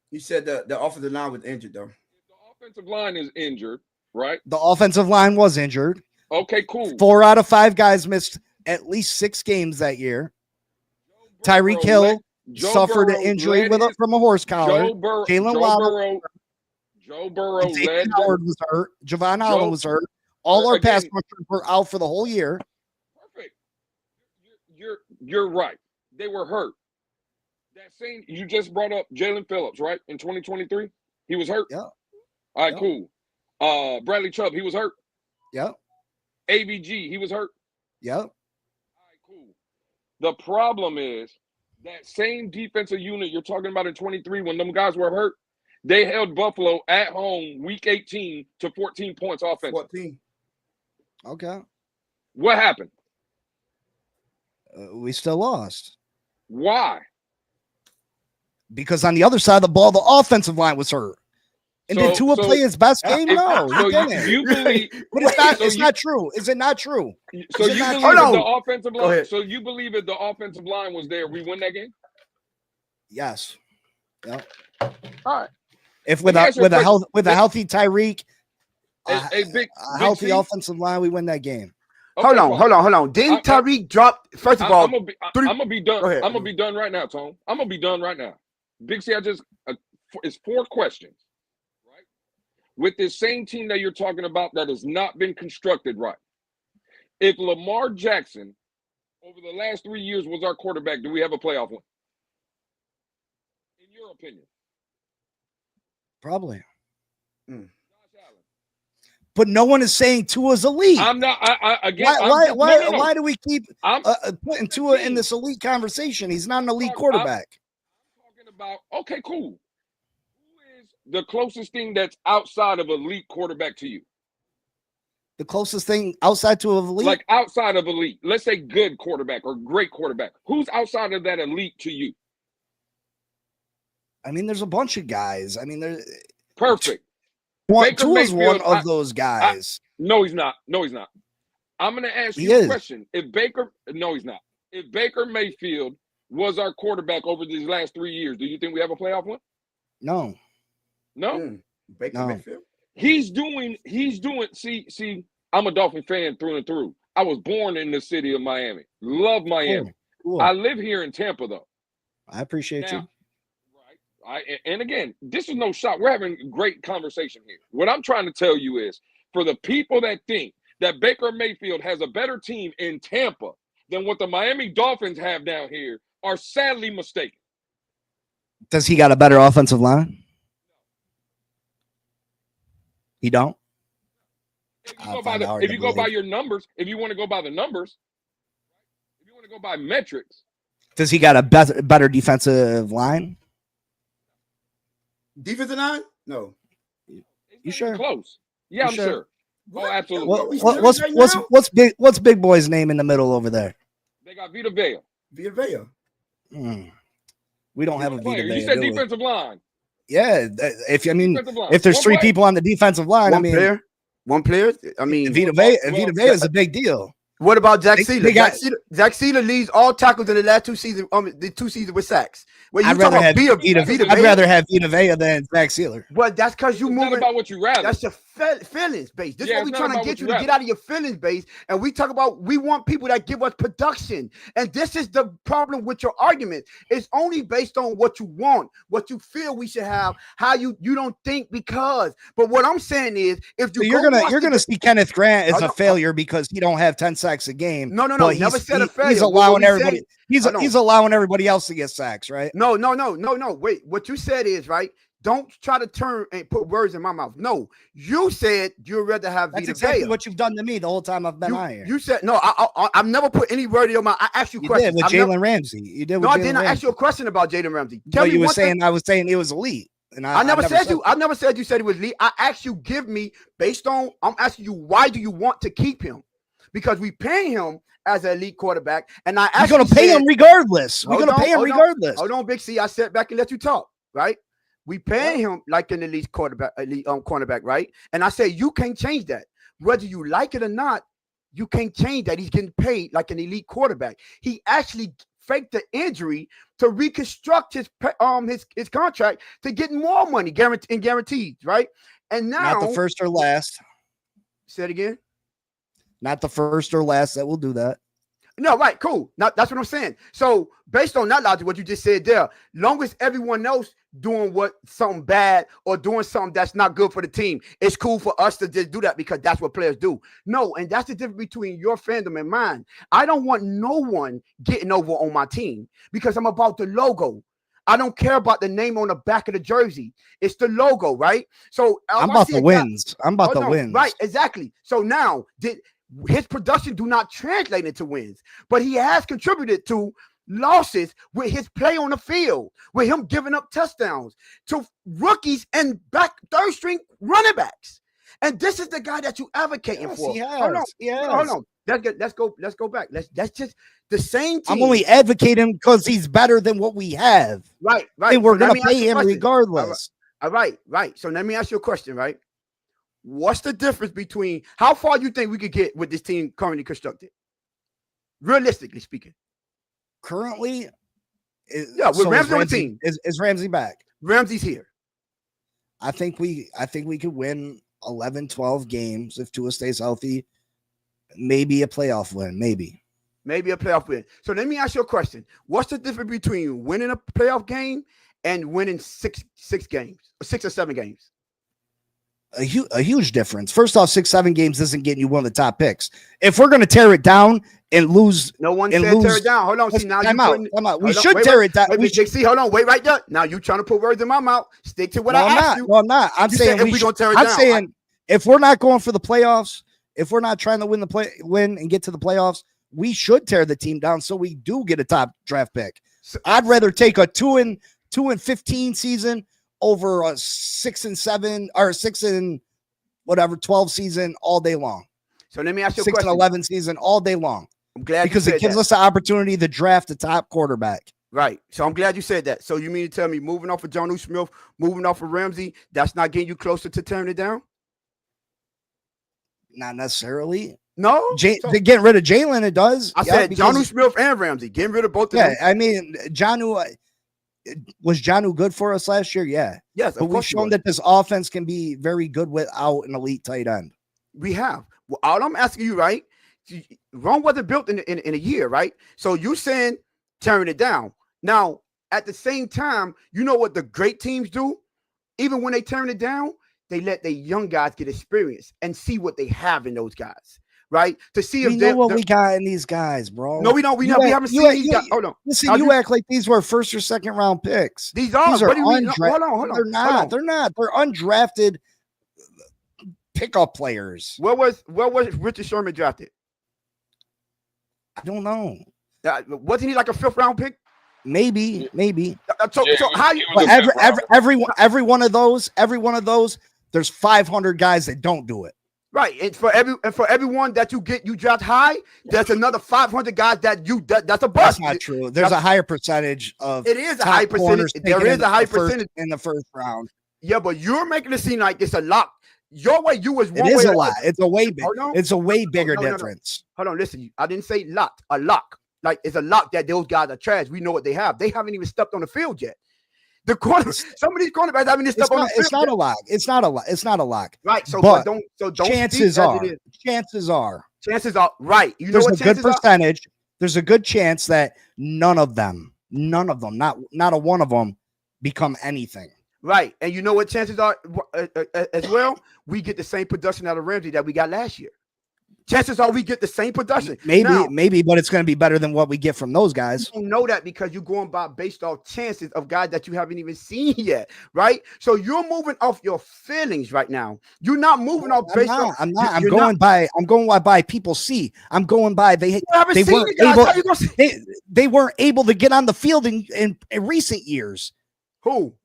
You said the offensive line was injured, though. The offensive line is injured, right? The offensive line was injured. Okay, cool. 4 out of 5 guys missed at least 6 games that year. Tyreek Hill suffered an injury from a horse collar. Jalen Waddle. Joe Burrow led. Howard was hurt. Javon Allen was hurt. All our pass rushers were out for the whole year. Perfect. You're right. They were hurt. That same you just brought up Jalen Phillips, right? In 2023, he was hurt. Yeah. All right, cool. Bradley Chubb, he was hurt. Yep. AVG, he was hurt. Yep. All right, cool. The problem is that same defensive unit you're talking about in 23 when them guys were hurt, they held Buffalo at home week 18 to 14 points offense. 14. Okay. What happened? We still lost. Why? Because on the other side of the ball, the offensive line was hurt. And did Tua play his best game? No, so you believe, but it's not. It's not true. Is it not true? So you believe if the offensive line? So you believe if the offensive line was there, we win that game? Yes. Yep. All right. If with a healthy Tyreek, a healthy offensive line, we win that game. Okay, hold on. Didn't Tyreek drop? First of all, I'm gonna be done. I'm gonna be done right now, Tone. I'm gonna be done right now. Big C, it's 4 questions, right? With this same team that you're talking about that has not been constructed right. If Lamar Jackson over the last 3 years was our quarterback, do we have a playoff win? In your opinion? Probably. But no one is saying Tua's elite. I'm not. Why do we keep putting Tua in this elite conversation? He's not an elite quarterback. I'm talking about. Okay, cool. Who is the closest thing that's outside of elite quarterback to you? The closest thing outside to elite, like outside of elite. Let's say good quarterback or great quarterback. Who's outside of that elite to you? I mean, there's a bunch of guys. I mean, there's perfect. Tua is one of those guys. No, he's not. No, he's not. I'm going to ask you a question. No, he's not. If Baker Mayfield was our quarterback over these last 3 years, do you think we have a playoff win? No. No? Baker Mayfield? He's doing, see, I'm a Dolphin fan through and through. I was born in the city of Miami. Love Miami. Cool. I live here in Tampa, though. I appreciate you. And again, this is no shot. We're having a great conversation here. What I'm trying to tell you is, for the people that think that Baker Mayfield has a better team in Tampa than what the Miami Dolphins have down here, are sadly mistaken. Does he got a better offensive line? He don't? If you go by your numbers, if you want to go by the numbers, if you want to go by metrics. Does he got a better defensive line? Defensive line? No. You sure? Close. Yeah, I'm sure. Oh, absolutely. What's Big Boy's name in the middle over there? They got Vita Vea. Vea. We don't have a Vita Vea. You said defensive line. Yeah, if there's three people on the defensive line, one player. I mean, Vita Vea is a big deal. What about Jack Sealer? Jack Sealer leads all tackles in the last 2 seasons. The 2 seasons with sacks. I'd rather have Vita Vea than Jack Sealer. But that's because you moving about what you rather. That's your feelings base. This is what we're trying to get you to get out of your feelings base. And we talk about we want people that give us production. And this is the problem with your argument. It's only based on what you want, what you feel we should have, how you don't think because. But what I'm saying is, if you're gonna see Kenneth Grant as a failure because he don't have 10 sacks a game. No. Never said a failure. He's allowing everybody. He's allowing everybody else to get sacks, right? No. Wait, what you said is right. Don't try to turn and put words in my mouth. No, you said you'd rather have Vita Vea. That's exactly what you've done to me the whole time I've been on here. You said no. I've never put any word in your mouth. I asked you questions. Did with Jalen Ramsey. You did. No, I didn't. I asked you a question about Jalen Ramsey. I was saying it was elite. And I never said you said it was elite. I asked you, give me based on. I'm asking you, why do you want to keep him? Because we paying him as an elite quarterback, and I actually going to pay him regardless. We're going to pay him regardless. Hold on, Big C. I sat back and let you talk, right? We paying him like an elite cornerback, right? And I say you can't change that. Whether you like it or not, you can't change that. He's getting paid like an elite quarterback. He actually faked the injury to reconstruct his contract to get more money guaranteed, right? And now, not the first or last. Say it again. Not the first or last that will do that. No, right, cool. Now that's what I'm saying. So based on that logic, what you just said there, long as everyone else doing something bad or doing something that's not good for the team, it's cool for us to just do that because that's what players do. No, and that's the difference between your fandom and mine. I don't want no one getting over on my team because I'm about the logo. I don't care about the name on the back of the jersey. It's the logo, right? So I'm about the wins. I'm about the wins. Right, exactly. So now his production do not translate into wins, but he has contributed to losses with his play on the field, with him giving up touchdowns to rookies and third string running backs. And this is the guy that you advocating for. Hold on. Let's go back. That's just the same team. I'm only advocating because he's better than what we have. Right. And we're gonna pay him regardless. All right. So let me ask you a question, right? What's the difference between how far you think we could get with this team currently constructed? Realistically speaking. Currently, with Ramsey on the team. Is Ramsey back? Ramsey's here. I think we could win 11, 12 games if Tua stays healthy. Maybe a playoff win. Maybe a playoff win. So let me ask you a question. What's the difference between winning a playoff game and winning six games or 6 or 7 games? A huge difference. First off, 6-7 games isn't getting you one of the top picks. If we're going to tear it down and lose, no one said tear it down. Hold on, see now I'm out. We should tear it down. See, hold on, wait right there. Now you trying to put words in my mouth. Stick to what I asked you. No, I'm not. I'm saying we're going to tear it down. I'm saying if we're not going for the playoffs, if we're not trying to win and get to the playoffs, we should tear the team down so we do get a top draft pick. I'd rather take a 2-15 season over a 6-7 or 6-12 season all day long. So let me ask you a question. 6-11 season all day long. I'm glad because it gives us the opportunity to draft a top quarterback. Right. So I'm glad you said that. So you mean to tell me moving off of Jonnu Smith, moving off of Ramsey, that's not getting you closer to tearing it down? Not necessarily. No, getting rid of Jalen, it does. I said Jonnu Smith and Ramsey, getting rid of both of them. Yeah, I mean, was Jonnu good for us last year? Yeah. Yes, but we've shown that this offense can be very good without an elite tight end. We have. Well, all I'm asking you, right? Rome wasn't built in a year, right? So you saying tearing it down. Now, at the same time, you know what the great teams do? Even when they turn it down, they let their young guys get experience and see what they have in those guys. Right? To see if we know what we got in these guys, bro. No, we don't. We haven't seen these guys. Hold on. Listen, you act like these were first or second round picks. These are undrafted. Hold on. They're not. They're undrafted pickup players. Where was Richard Sherman drafted? I don't know. Wasn't he like a 5th round pick? Maybe. So how you? Every one of those, there's 500 guys that don't do it. Right, and for everyone that you draft high, there's another 500 guys that's a bust. That's not true. There's a higher percentage of it is a high percentage. There is a high percentage in the first round. Yeah, but you're making it seem like it's a lock. Your way, you was one. It is way a lot. It's a way big. It's a way bigger difference. Hold on, listen. I didn't say locked. A lock. Like it's a lock that those guys are trash. We know what they have. They haven't even stepped on the field yet. The some of these cornerbacks haven't even stepped on the field. It's not a lock. It's not a lock. It's not a lock. Right. So don't. Chances are. Chances are. Right. You know There's what a good percentage. There's a good chance that none of them, not a one of them, become anything. Right. And you know what chances are as well? We get the same production out of Ramsey that we got last year. Chances are we get the same production. Maybe, but it's going to be better than what we get from those guys. You don't know that because you're going by based off chances of guys that you haven't even seen yet, right? So you're moving off your feelings right now. You're not moving off based off. I'm not. I'm going by people see. I'm going by they weren't able to get on the field in recent years. Who?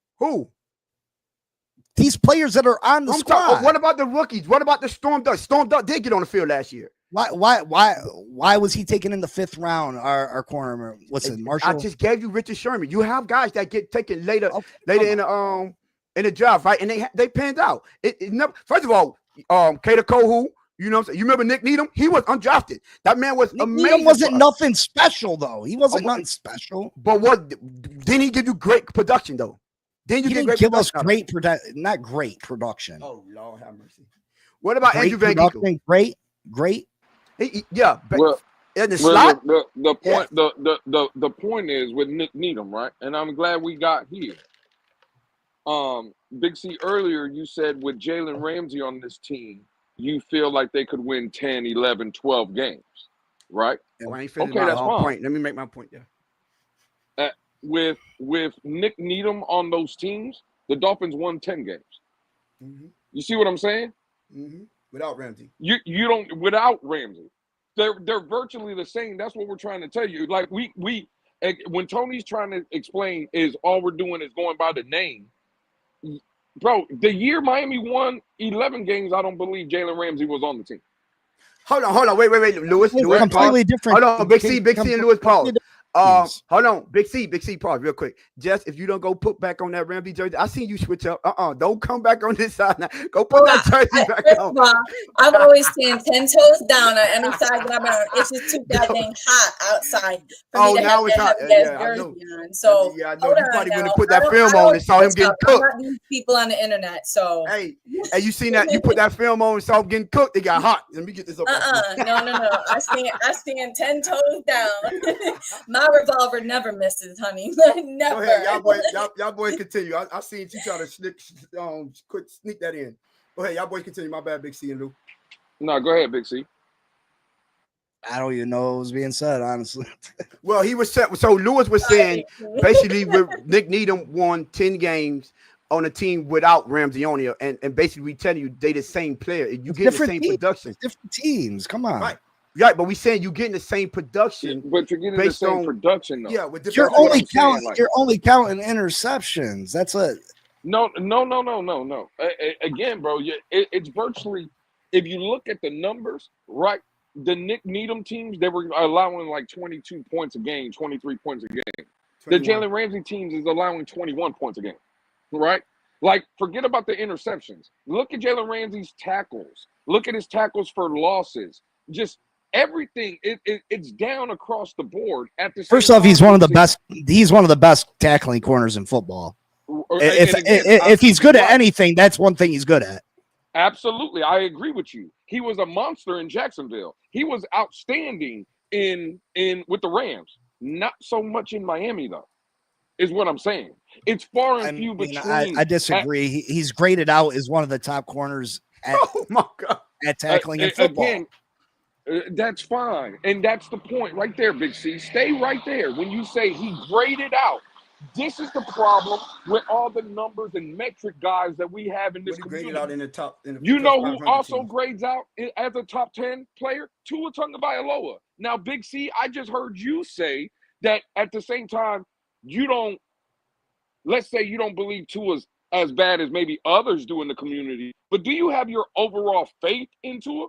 These players that are on the squad. What about the rookies? What about the Storm Duck? Storm Duck did get on the field last year. Why was he taken in the 5th round? Our corner, Marshall? I just gave you Richard Sherman. You have guys that get taken later in the draft, right? And they panned out. It never. First of all, Kato Kohu, you know what I'm saying? You remember Nick Needham? He was undrafted. That man was amazing. Needham wasn't nothing special though. He wasn't nothing special. But didn't he give you great production though? Then you didn't give us not great production. Oh Lord, have mercy. What about Andrew Van Ginkel? Great. Yeah. Well, in the slot. The point is with Nick Needham, right? And I'm glad we got here. Big C, earlier you said with Jalen Ramsey on this team, you feel like they could win 10, 11, 12 games, right? I ain't finished my whole point. Let me make my point. Yeah. With Nick Needham on those teams, the Dolphins won 10 games. Mm-hmm. You see what I'm saying? Mm-hmm. Without Ramsey. You don't without Ramsey. They're virtually the same. That's what we're trying to tell you. Like we when Tony's trying to explain is all we're doing is going by the name. Bro, the year Miami won 11 games, I don't believe Jalen Ramsey was on the team. Hold on. Wait. Lewis, completely different. Hold on, Big C and Lewis, pause. Hold on, Big C, pause real quick. Jess, if you don't go put back on that Ramsey jersey, I seen you switch up. Don't come back on this side now. Go put that jersey back on. I'm always staying 10 toes down on any side that I'm on. It's just too goddamn hot outside. Now it's hot. I know. So I know. You probably wouldn't put that film on and saw him getting cooked. I'm not these people on the internet. So hey, you seen that? You put that film on and saw him getting cooked. It got hot. Let me get this up. No. I stand 10 toes down. My revolver never misses, honey. Never. Go ahead, y'all boys continue. I seen you try to sneak that in. Go ahead, y'all boys continue. My bad, Big C and Lou. No, go ahead, Big C. I don't even know what was being said, honestly. Well, he was set. So Lewis was saying basically with Nick Needham won 10 games on a team without Ramsey on here, and basically we telling you they the same player. You get the same production. Different teams. Come on. Right, but we saying you getting the same production. But you're getting the same production though. Yeah, with you're only counting interceptions. That's it. No. Again, bro, it's virtually, if you look at the numbers, right? The Nick Needham teams, they were allowing like 22 points a game, 23 points a game. 21. The Jalen Ramsey teams is allowing 21 points a game, right? Like, forget about the interceptions. Look at Jalen Ramsey's tackles. Look at his tackles for losses. Just everything, it's down across the board. At the first off, he's one of the best. He's one of the best tackling corners in football. If he's good at anything, that's one thing he's good at. Absolutely, I agree with you. He was a monster in Jacksonville. He was outstanding in with the Rams. Not so much in Miami, though, is what I'm saying. It's far and few between. I disagree. He's graded out as one of the top corners at tackling in football. Again, that's fine. And that's the point right there, Big C. Stay right there. When you say he graded out, this is the problem with all the numbers and metric guys that we have in this community. Graded out in the top. You know who also grades out as a top 10 player? Tua Tagovailoa. Now, Big C, I just heard you say that at the same time, let's say you don't believe Tua's as bad as maybe others do in the community. But do you have your overall faith into him?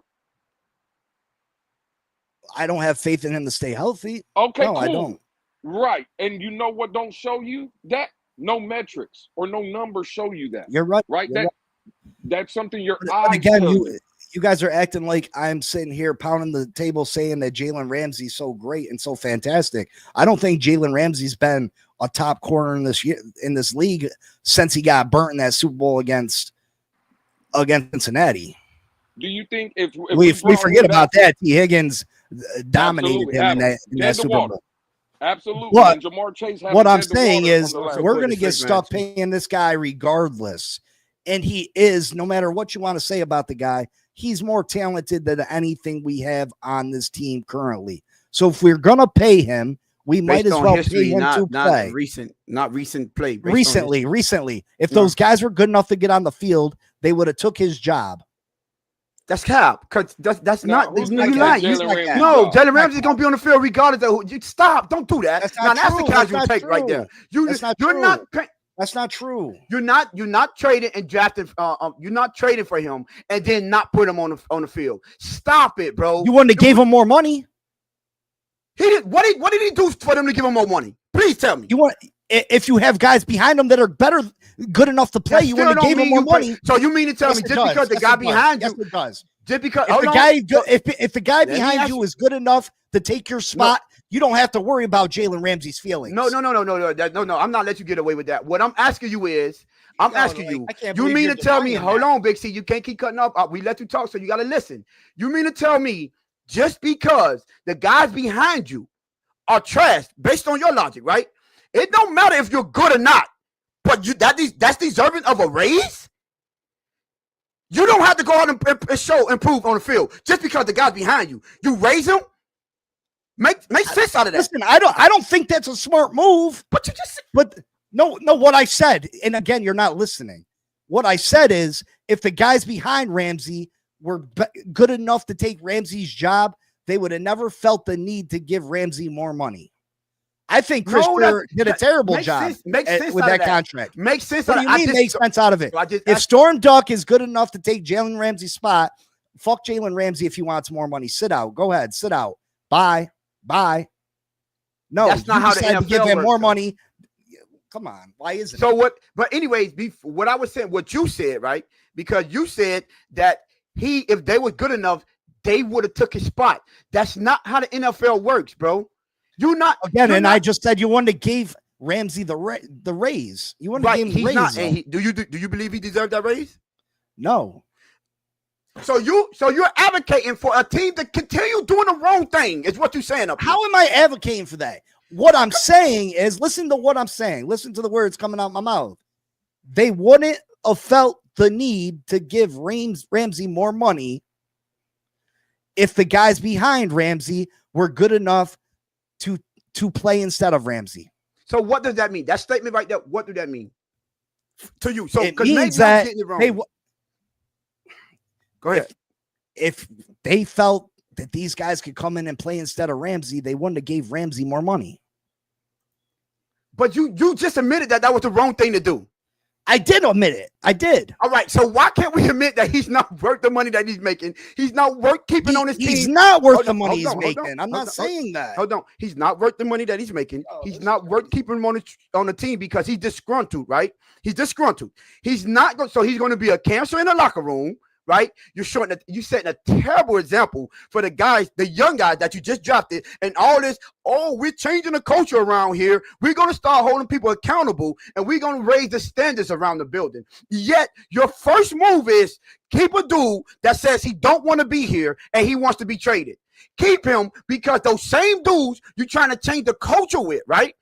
I don't have faith in him to stay healthy. Okay, no, cool. I don't. Right. And you know what don't show you that? No metrics or no numbers show you that. You're right. Right? You're right. That's something your But eyes again, tell you guys are acting like I'm sitting here pounding the table saying that Jalen Ramsey's so great and so fantastic. I don't think Jalen Ramsey's been a top corner in this league since he got burnt in that Super Bowl against Cincinnati. Do you think if we forget about that, T. Higgins dominated him in that Super Bowl. Absolutely. But and Jamar Chase what I'm saying is we're going to get stuck paying this guy regardless. And he is, no matter what you want to say about the guy, he's more talented than anything we have on this team currently. So if we're going to pay him, we might as well pay him to play. Not recent play. Recently. If those guys were good enough to get on the field, they would have took his job. That's cap. Cause that's not. You lying. No, Jalen Ramsey's gonna be on the field regardless of who. You stop. Don't do that. That's the casual take right there. That's not true. You're not trading and drafting. You're not trading for him and then not put him on the field. Stop it, bro. You wouldn't have gave him more money. He did. What did he do for them to give him more money? Please tell me. If you have guys behind him that are good enough to play, you wouldn't have gave him more money. So you mean to tell me just because the guy behind you? Yes, it does. Just because if the guy behind you is good enough to take your spot, you don't have to worry about Jalen Ramsey's feelings. No. I'm not letting you get away with that. What I'm asking you is, you mean to tell me? Hold on, Big C. You can't keep cutting up. We let you talk, so you got to listen. You mean to tell me just because the guys behind you are trash, based on your logic, right? It don't matter if you're good or not, but that's deserving of a raise? You don't have to go out and improve on the field just because the guy's behind you. You raise him? Make sense out of that. Listen, I don't think that's a smart move. But what I said, and again, you're not listening. What I said is if the guys behind Ramsey were good enough to take Ramsey's job, they would have never felt the need to give Ramsey more money. I think Chris did a terrible job with that contract. Makes sense. What do you mean makes sense out of it? If Storm Duck is good enough to take Jalen Ramsey's spot, fuck Jalen Ramsey if he wants more money. Sit out. Go ahead. Sit out. Bye. No, that's not how the NFL give him more money. Come on. Why isn't it? So what? But anyways, what I was saying, what you said, right? Because you said that if they were good enough, they would have took his spot. That's not how the NFL works, bro. I just said you wanted to give Ramsey the raise. You wanted to give him raise. Do you believe he deserved that raise? No. So you're advocating for a team to continue doing the wrong thing, is what you're saying up here. How am I advocating for that? What I'm saying is, listen to what I'm saying. Listen to the words coming out my mouth. They wouldn't have felt the need to give Ramsey more money if the guys behind Ramsey were good enough to play instead of Ramsey. So what does that mean? That statement right there, what does that mean to you? So it means that go ahead. If they felt that these guys could come in and play instead of Ramsey, they wouldn't have gave Ramsey more money. But you just admitted that was the wrong thing to do. I did admit it. I did. All right. So why can't we admit that he's not worth the money that he's making? He's not worth keeping on his team. He's not worth the money he's making. I'm not saying that. Hold on. He's not worth the money that he's making. He's not worth keeping him on the team because he's disgruntled, right? He's disgruntled. He's not going. So he's going to be a cancer in the locker room, right? You're setting a terrible example for the guys, the young guys that you just drafted, and all this. Oh, we're changing the culture around here. We're going to start holding people accountable, and we're going to raise the standards around the building. Yet your first move is keep a dude that says he don't want to be here and he wants to be traded. Keep him because those same dudes you're trying to change the culture with, right?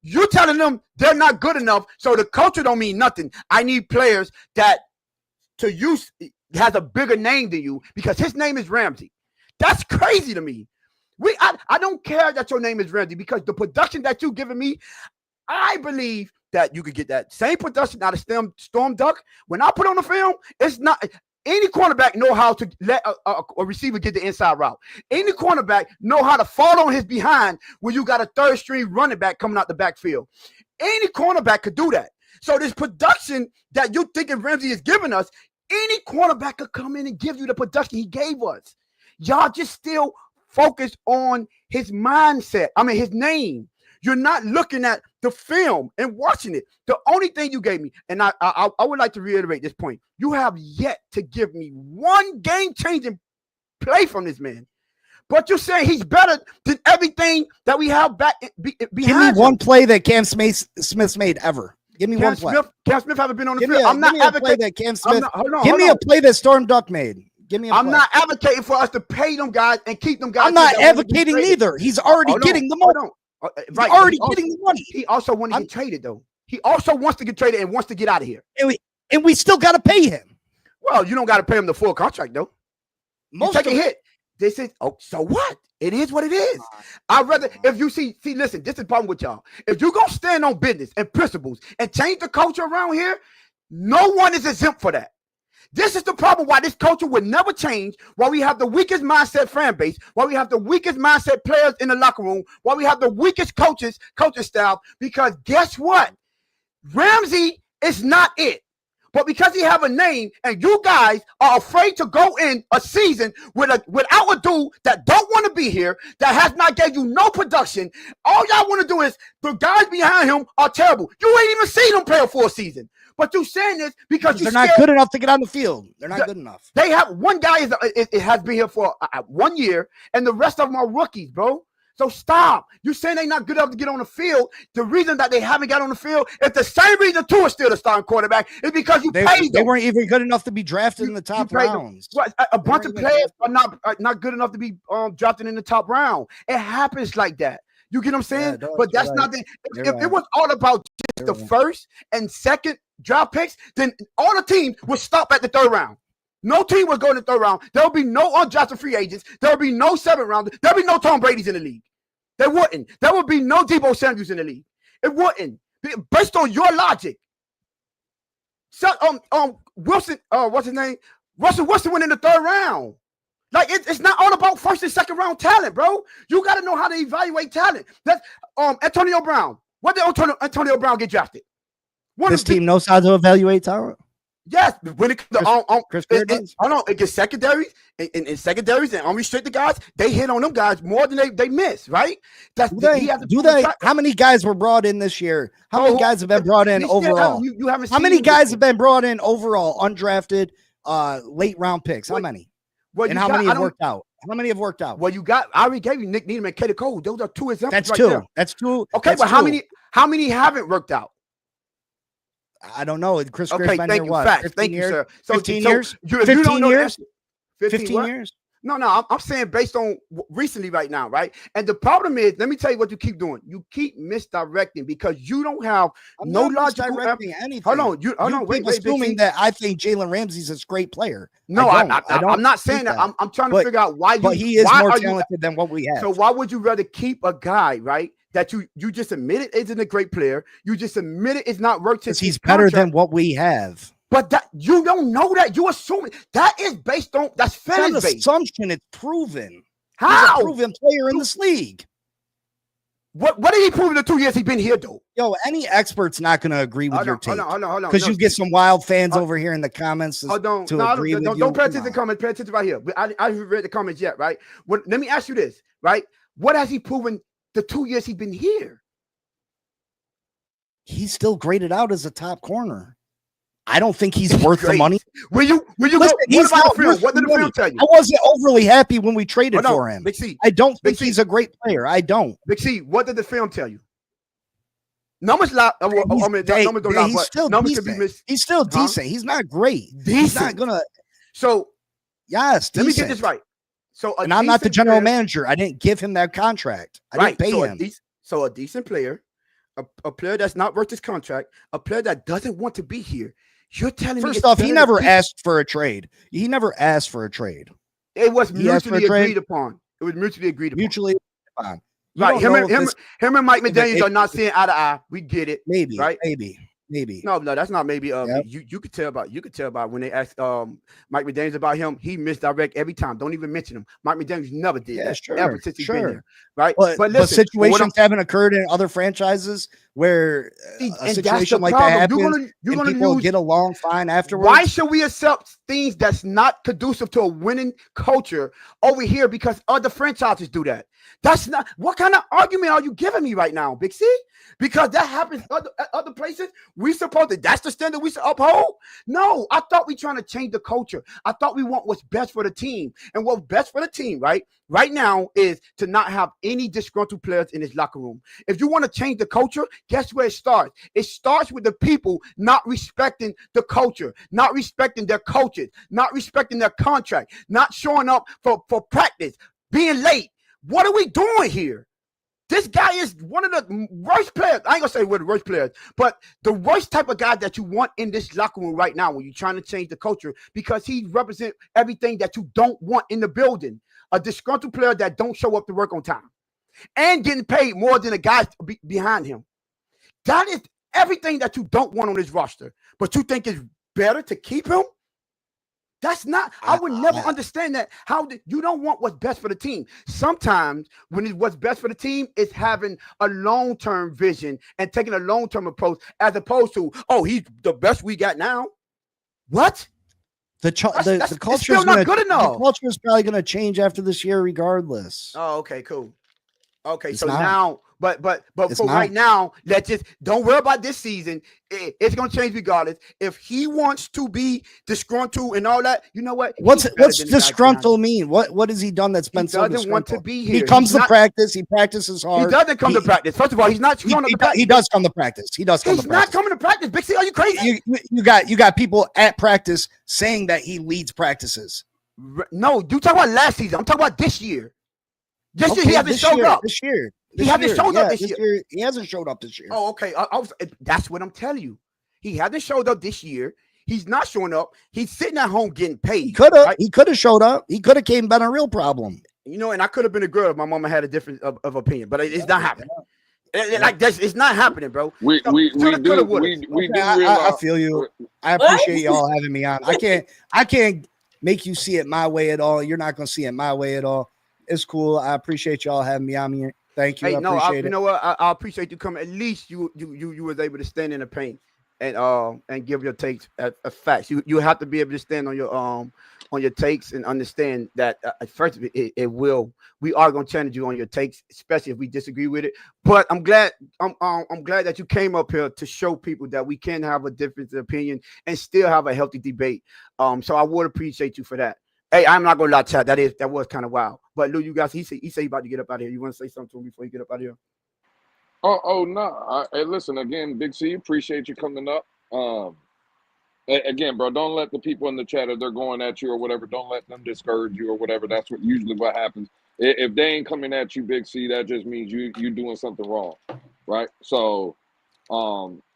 You're telling them they're not good enough, so the culture don't mean nothing. I need players that to use has a bigger name than you because his name is Ramsey. That's crazy to me. I don't care that your name is Ramsey because the production that you're giving me, I believe that you could get that same production out of Storm Duck. When I put on the film, it's not any cornerback know how to let a receiver get the inside route. Any cornerback know how to fall on his behind when you got a third string running back coming out the backfield. Any cornerback could do that. So this production that you thinking Ramsey is giving us, any quarterback could come in and give you the production he gave us. Y'all just still focused on his mindset. I mean, his name. You're not looking at the film and watching it. The only thing you gave me, and I would like to reiterate this point, you have yet to give me one game-changing play from this man. But you're saying he's better than everything that we have back behind. Give me one play that Cam Smith's made ever. Give me one play. Cam Smith haven't been on the field. I'm not advocating that Cam Smith. Give me a play that Storm Duck made. Give me a play. I'm not advocating for us to pay them guys and keep them guys. I'm not advocating either. He's already getting the money. Right. He's already getting the money. He also wants to get traded, though. He also wants to get traded and wants to get out of here. And we still got to pay him. Well, you don't got to pay him the full contract, though. Most take a hit. This is so what? It is what it is. I'd rather if you see, listen, this is the problem with y'all. If you gonna stand on business and principles and change the culture around here, no one is exempt for that. This is the problem why this culture would never change, why we have the weakest mindset fan base, why we have the weakest mindset players in the locker room, why we have the weakest coaching staff, because guess what? Ramsey is not it. But because he have a name and you guys are afraid to go in a season without a dude that don't want to be here, that has not gave you no production, all y'all want to do is the guys behind him are terrible. You ain't even seen them play a full season. But you saying this because they're not good enough to get on the field. They're not good enough. They have one guy it has been here for 1 year, and the rest of them are rookies, bro. So stop. You saying they're not good enough to get on the field. The reason that they haven't got on the fild is the same reason Tua is still the starting quarterback is because you paid them. They weren't even good enough to be drafted in the top rounds. A bunch of players are not good enough to be drafted in the top round. It happens like that. You get what I'm saying? Yeah, but that's not the. If it was all about just the first and second draft picks, then all the teams would stop at the third round. No team was going to the third round. There will be no undrafted free agents. There will be no seventh rounders. There will be no Tom Brady's in the league. There wouldn't. There would be no Deebo Samuels in the league. It wouldn't. Based on your logic. So, Wilson, what's his name? Russell Wilson went in the third round. Like it's not all about first and second round talent, bro. You got to know how to evaluate talent. That's Antonio Brown. What did Antonio Brown get drafted? This team knows how to evaluate talent. Yes, when it comes to against secondaries and secondaries and unrestricted guys, they hit on them guys more than they miss, right? How many guys were brought in this year? How many guys have been brought in overall? How many guys have been brought in overall, undrafted, late round picks? How many? And how many have worked out? How many have worked out? Well, I already gave you Nick Needham and Katie Cole. Those are two examples. That's two. There. That's two. Okay, but how many haven't worked out? I don't know. Chris okay, thank you, Facts. Thank you, sir. So 15 years? 15 years? 15 years? No, I'm saying based on recently right now, right? And the problem is, let me tell you what you keep doing. You keep misdirecting because you don't have no logical anything. Hold on. Wait, assuming that I think Jalen Ramsey's a great player. No, I'm not saying that. I'm trying to figure out why you. But he is more talented than what we have. So why would you rather keep a guy, right? That you just admitted isn't a great player. You just admitted it's not worth it. He's better than what we have. But that you don't know that. You assuming that is based on that's fan based. Assumption. It's proven. How? He's a proven player in this league. What did he prove in the 2 years he's been here, though? Yo, any expert's not going to agree with your take. Hold on. Because you get some wild fans over here in the comments to agree with you. Don't pay attention to the comments. Pay attention right here. I haven't read the comments yet, right? Let me ask you this, right? What has he proven the 2 years he's been here? He's still graded out as a top corner. I don't think he's worth the money. Will you listen, what did the film tell you? I wasn't overly happy when we traded for him. Big C. I don't think he's a great player. I don't. Big C, what did the film tell you? Numbers lie. Numbers don't lie. He's still decent. He's still decent. He's not great. He's not gonna. So yes, let me get this right. So, and I'm not the general manager. I didn't give him that contract. I didn't pay him. So a decent player, a player that's not worth his contract, a player that doesn't want to be here. You're telling me first off, he never asked for a trade. He never asked for a trade. It was mutually agreed upon. It was mutually agreed upon. Mutually upon. Right. Him and Mike McDaniels are not seeing eye to eye. We get it. Maybe. Right. Maybe. Maybe. No, that's not maybe. Yep. You could tell about when they asked Mike McDaniels about him. He misdirect every time. Don't even mention him. Mike McDaniels never did that ever since he's been there, right? But listen, situations haven't occurred in other franchises where a situation like that happens. You're gonna people get along fine afterwards. Why should we accept things that's not conducive to a winning culture over here because other franchises do that? That's not. What kind of argument are you giving me right now, Big C? Because that happens other places. We supposed to. That's the standard we should uphold. No, I thought we trying to change the culture. I thought we want what's best for the team, and what's best for the team, right now, is to not have any disgruntled players in his locker room. If you want to change the culture, guess where it starts? It starts with the people not respecting the culture, not respecting their coaches, not respecting their contract, not showing up for practice, being late. What are we doing here? This guy is one of the worst players. I ain't gonna say we're the worst players, but the worst type of guy that you want in this locker room right now when you're trying to change the culture, because he represents everything that you don't want in the building. A disgruntled player that don't show up to work on time and getting paid more than the guys behind him. That is everything that you don't want on this roster, but you think it's better to keep him? That's not, I would never understand that. You don't want what's best for the team. Sometimes when it's what's best for the team, it's having a long-term vision and taking a long-term approach as opposed to, oh, he's the best we got now. What? The culture is not good enough. The culture is probably going to change after this year regardless. Oh, okay, cool. Okay, so now, but for right now, let's just don't worry about this season. It's gonna change regardless. If he wants to be disgruntled and all that, you know what? What's disgruntled mean? What has he done that's been so disgruntled? He doesn't want to be here. He comes to practice. He practices hard. He doesn't come to practice. First of all, he's not showing up to practice. He does come to practice. He's not coming to practice. Big C, are you crazy? You got people at practice saying that he leads practices. No, you talking about last season. I'm talking about this year. This year he hasn't showed up. This year. He hasn't showed up this year. He hasn't showed up this year. Oh, okay. That's what I'm telling you. He hasn't showed up this year. He's not showing up. He's sitting at home getting paid. He could have. Right? He could have showed up. He could have been a real problem. You know, and I could have been a girl if my mama had a different of opinion, but it's not happening. Like this, it's not happening, bro. We I feel you. I appreciate y'all having me on. I can't make you see it my way at all. You're not gonna see it my way at all. It's cool. I appreciate y'all having me on here. Thank you. Hey, I appreciate it. You know what? I appreciate you coming. At least you was able to stand in the paint and give your takes as facts. You have to be able to stand on your takes and understand that first we are going to challenge you on your takes, especially if we disagree with it. But I'm glad that you came up here to show people that we can have a difference of opinion and still have a healthy debate. So I would appreciate you for that. Hey, I'm not gonna lie, chat. That was kind of wild. But Lou, you guys, he said he about to get up out of here. You want to say something to him before you get up out of here? Oh no. Hey, listen again, Big C. Appreciate you coming up. Again, bro, don't let the people in the chat, if they're going at you or whatever, don't let them discourage you or whatever. That's usually what happens. If they ain't coming at you, Big C, that just means you doing something wrong, right? So,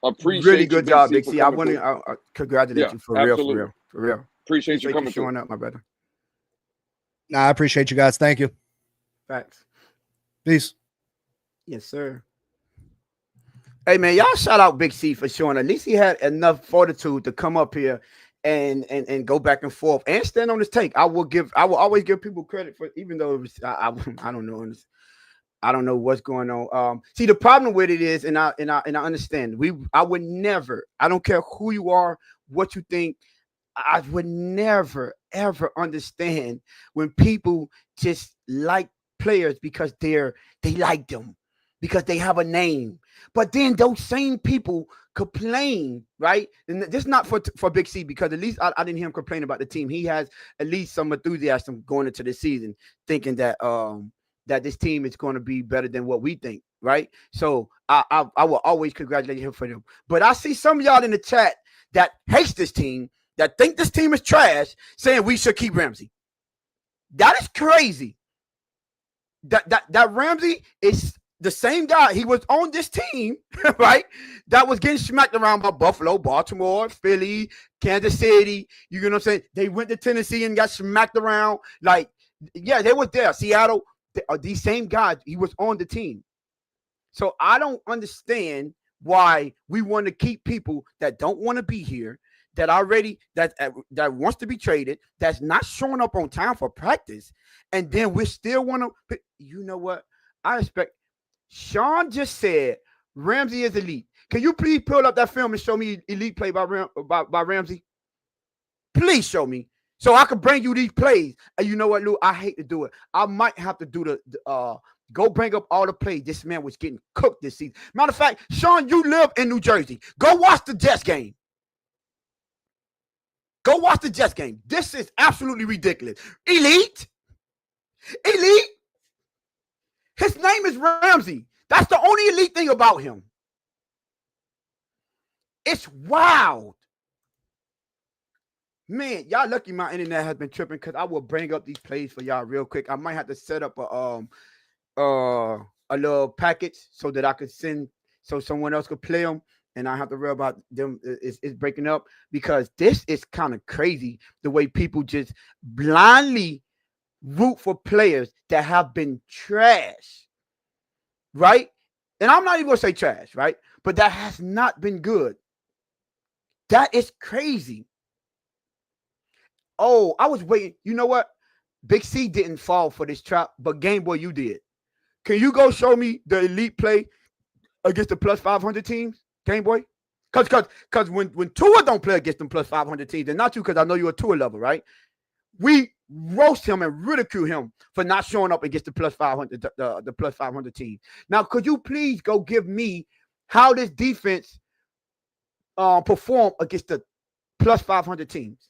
appreciate really good job, Big C. I want to congratulate you for real. Appreciate you coming showing up, my brother. Nah, I appreciate you guys. Thank you. Facts. Peace. Yes, sir. Hey man, y'all shout out Big C for showing. At least he had enough fortitude to come up here and go back and forth and stand on his take. I will always give people credit for, even though it was, I don't know. I don't know what's going on. See, the problem with it is, and I understand. I would never. I don't care who you are, what you think. I would never, ever understand when people just like players because they like them, because they have a name. But then those same people complain, right? And this is not for Big C, because at least I didn't hear him complain about the team. He has at least some enthusiasm going into the season, thinking that that this team is going to be better than what we think, right? So I will always congratulate him for them. But I see some of y'all in the chat that hates this team, that think this team is trash, saying we should keep Ramsey. That is crazy. That Ramsey is the same guy. He was on this team, right? That was getting smacked around by Buffalo, Baltimore, Philly, Kansas City. You know what I'm saying? They went to Tennessee and got smacked around. Like, yeah, they were there. Seattle, these same guys. He was on the team. So I don't understand why we want to keep people that don't want to be here, that already that wants to be traded, that's not showing up on time for practice, and then we still want to. You know what? I expect. Sean just said Ramsey is elite. Can you please pull up that film and show me elite play by Ramsey? Please show me so I can bring you these plays. And you know what, Lou? I hate to do it. I might have to do the go bring up all the plays. This man was getting cooked this season. Matter of fact, Sean, you live in New Jersey. Go watch the Jets game. Go watch the Jets game. This is absolutely ridiculous. Elite. His name is Ramsey. That's the only elite thing about him. It's wild. Man, y'all lucky my internet has been tripping because I will bring up these plays for y'all real quick. I might have to set up a little package so that I could send so someone else could play them, and I have to worry about them it's breaking up, because this is kind of crazy the way people just blindly root for players that have been trash, right? And I'm not even gonna say trash, right? But that has not been good. That is crazy. Oh, I was waiting. You know what? Big C didn't fall for this trap, but Game Boy, you did. Can you go show me the elite play against the plus 500 teams, Game Boy? Because when Tua don't play against them plus 500 teams, and not you, because I know you're a Tua lover, right? We roast him and ridicule him for not showing up against the plus 500, the plus 500 team. Now, could you please go give me how this defense perform against the plus 500 teams?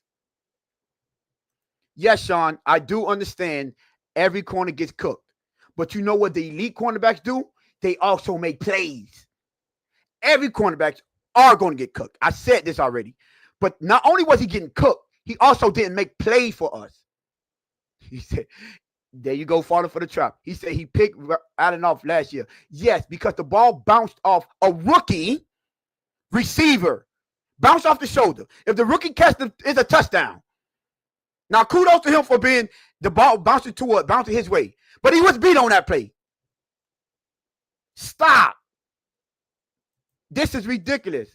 Yes, Sean, I do understand every corner gets cooked. But you know what the elite cornerbacks do? They also make plays. Every cornerbacks are going to get cooked. I said this already. But not only was he getting cooked, he also didn't make plays for us. He said, there you go, falling for the trap. He said he picked Allen off last year. Yes, because the ball bounced off a rookie receiver. Bounced off the shoulder. If the rookie catch it, it's a touchdown. Now, kudos to him for being the ball bouncing his way. But he was beat on that play. Stop. This is ridiculous.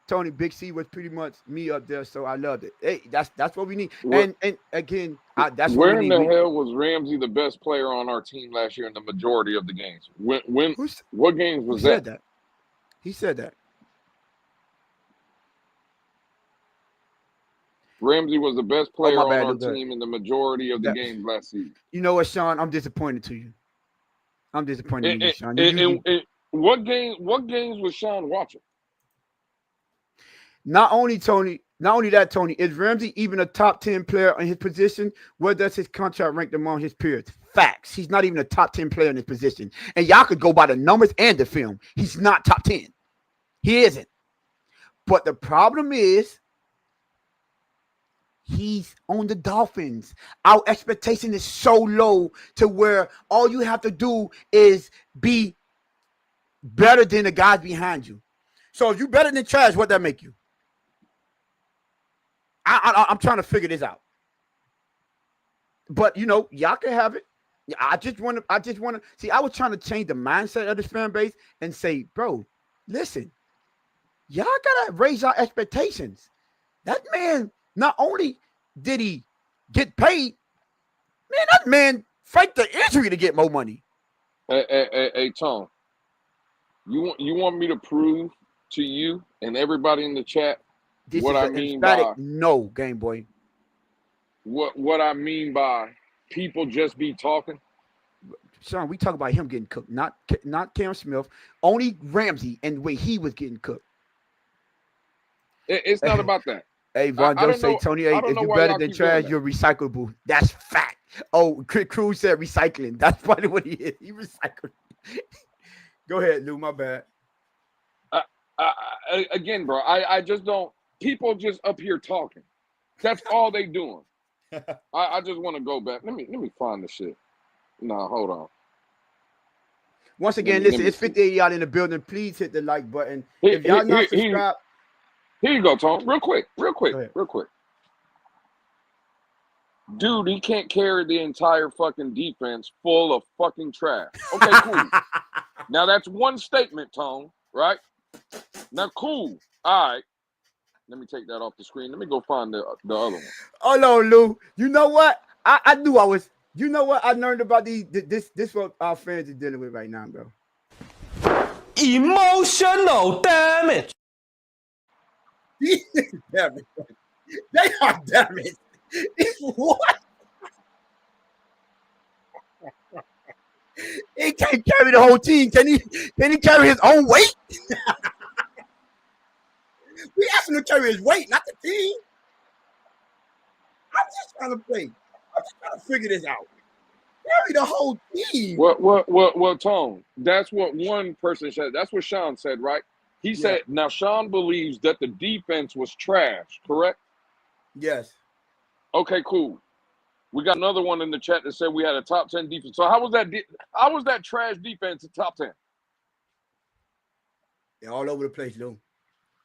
Tony, Big C was pretty much me up there, so I loved it. Hey, that's what we need. And again, that's where what we in need. the hell was Ramsey the best player on our team last year in the majority of the games? What games was that? He said that. Ramsey was the best player on our team in the majority of the games last season. You know what, Sean? I'm disappointed to you. I'm disappointed in you, Sean. What games was Sean watching? Not only that, Tony, is Ramsey even a top 10 player in his position? Where does his contract rank among his peers? Facts. He's not even a top 10 player in his position. And y'all could go by the numbers and the film. He's not top 10. He isn't. But the problem is, he's on the Dolphins. Our expectation is so low to where all you have to do is be better than the guys behind you. So if you're better than trash, what that make you? I'm trying to figure this out. But, y'all can have it. I just want to see. I was trying to change the mindset of this fan base and say, bro, listen, y'all got to raise our expectations. That man, not only did he get paid, man, that man fight the injury to get more money. Hey, Tom, you want me to prove to you and everybody in the chat what I mean by no, Game Boy? What I mean by people just be talking? Sean, we talk about him getting cooked, not Cam Smith, only Ramsey and the way he was getting cooked. It's not about that. Hey, Von Joe say, Tony, hey, if you're better than trash, you're recyclable. That's fact. Oh, Cruz said recycling. That's probably what he is. He recycled. Go ahead, Lou. My bad. Again, bro, I just don't. People just up here talking. That's all they doing. I just want to go back. Let me find the shit. No, hold on. Once again, listen, it's 58 y'all in the building. Please hit the like button. If y'all not subscribed. Here you go, Tom. Real quick. Dude, he can't carry the entire fucking defense full of fucking trash. Okay, cool. Now that's one statement, Tone, right? Now, cool. All right. Let me take that off the screen. Let me go find the other one. Oh no, Lou. You know what? I knew I was. You know what? I learned about this what our fans are dealing with right now, bro. Emotional damage. Damn it. They are damaged. What? He can't carry the whole team. Can he carry his own weight? We asked him to carry his weight, not the team. I'm just trying to play. I'm just trying to figure this out. Carry the whole team. Well, Tone, that's what one person said. That's what Sean said, right? He said, now Sean believes that the defense was trash, correct? Yes. Okay, cool. We got another one in the chat that said we had a top 10 defense. So how was that trash defense in top 10? They're all over the place, Lou.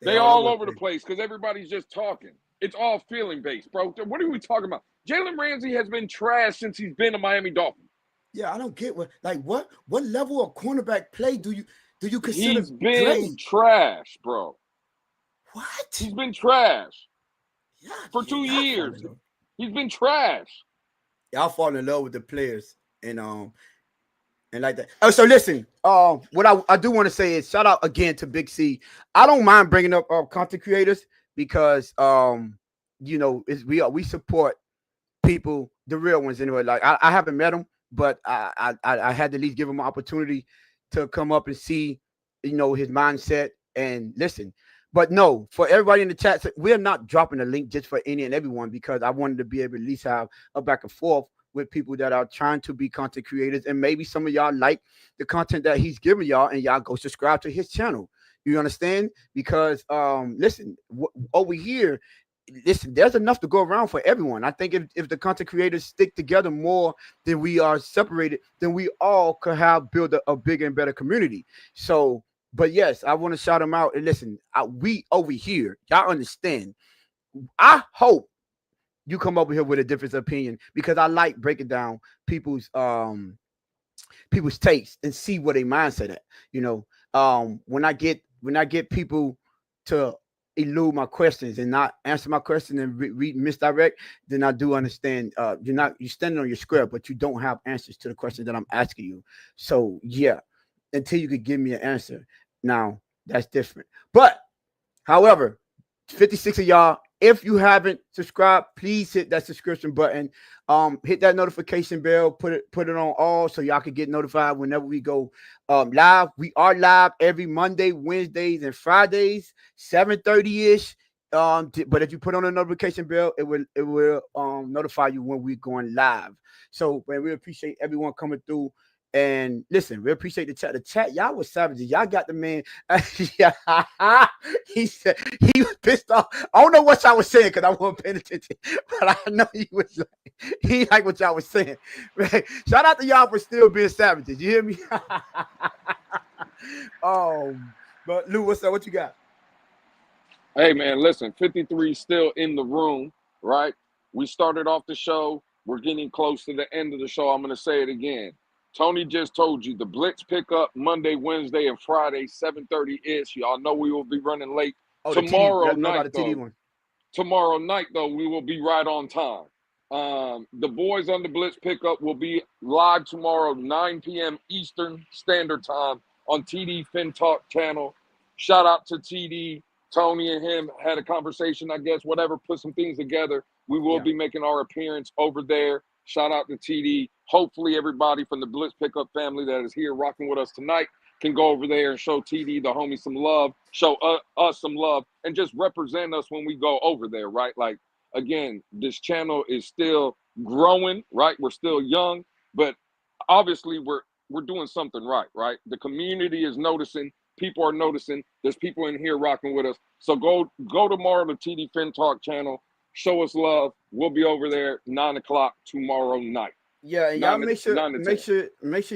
They all over the place because everybody's just talking. It's all feeling based, bro. What are we talking about? Jalen Ramsey has been trash since he's been a Miami Dolphin. Yeah, I don't get what level of cornerback play do you consider? He's been great? Trash, bro. What? He's been trash. Yeah, for 2 years. He's been trash. Y'all fall in love with the players and like that. Oh, so listen. What I do want to say is shout out again to Big C. I don't mind bringing up content creators because we support people, the real ones anyway. Like I haven't met them, but I had to at least give him an opportunity to come up and see, his mindset and listen. But no, for everybody in the chat, we're not dropping a link just for any and everyone because I wanted to be able to at least have a back and forth with people that are trying to be content creators. And maybe some of y'all like the content that he's giving y'all and y'all go subscribe to his channel. You understand? Because, listen, over here, listen, there's enough to go around for everyone. I think if the content creators stick together more than we are separated, then we all could build a bigger and better community. So, but yes, I want to shout them out. And listen, we over here, y'all understand. I hope you come over here with a different opinion because I like breaking down people's takes and see where they mindset at. When I get people to elude my questions and not answer my question and read misdirect, then I do understand. You're standing on your square, but you don't have answers to the question that I'm asking you. So yeah, until you could give me an answer. Now that's different. But however, 56 of y'all, if you haven't subscribed, please hit that subscription button. Hit that notification bell, put it on all so y'all can get notified whenever we go live. We are live every Monday, Wednesdays, and Fridays, 7:30-ish. But if you put on a notification bell, it will notify you when we're going live. So man, we appreciate everyone coming through. And listen, we appreciate the chat. The chat, y'all was savages. Y'all got the man. He said he was pissed off. I don't know what y'all was saying because I wasn't paying attention, but I know he like what y'all was saying. Shout out to y'all for still being savages. You hear me? But Lou, what's up? What you got? Hey man, listen, 53 still in the room, right? We started off the show. We're getting close to the end of the show. I'm gonna say it again. Tony just told you the Blitz pickup Monday, Wednesday, and Friday, 7:30-ish. Y'all know we will be running late. Tomorrow night, though, we will be right on time. The boys on the Blitz pickup will be live tomorrow, 9 p.m. Eastern Standard Time on TD Fin Talk channel. Shout out to TD. Tony and him had a conversation, I guess, whatever, put some things together. We will be making our appearance over there. Shout out to TD. Hopefully everybody from the Blitz Pickup family that is here rocking with us tonight can go over there and show TD, the homie, some love, show us some love, and just represent us when we go over there, right? Like, again, this channel is still growing, right? We're still young, but obviously we're doing something right? The community is noticing. People are noticing. There's people in here rocking with us. So go tomorrow to TD Fin Talk channel. Show us love. We'll be over there 9 o'clock tomorrow night. Yeah, and y'all make sure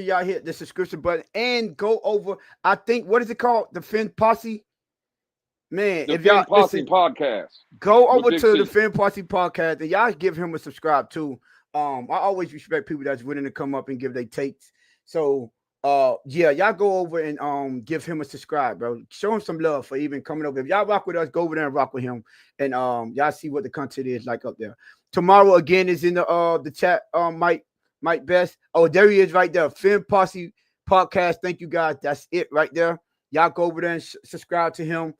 y'all hit the subscription button and go over. I think what is it called? The Fin Posse. Man, if y'all listen, podcast. Go over to the Fin Posse podcast and y'all give him a subscribe too. I always respect people that's willing to come up and give their takes. So Yeah, y'all go over and give him a subscribe, bro. Show him some love for even coming over. If y'all rock with us, go over there and rock with him, and y'all see what the content is like up there. Tomorrow again is in the chat. Mike Best. Oh, there he is right there. Film Posse Podcast. Thank you guys. That's it right there. Y'all go over there and subscribe to him.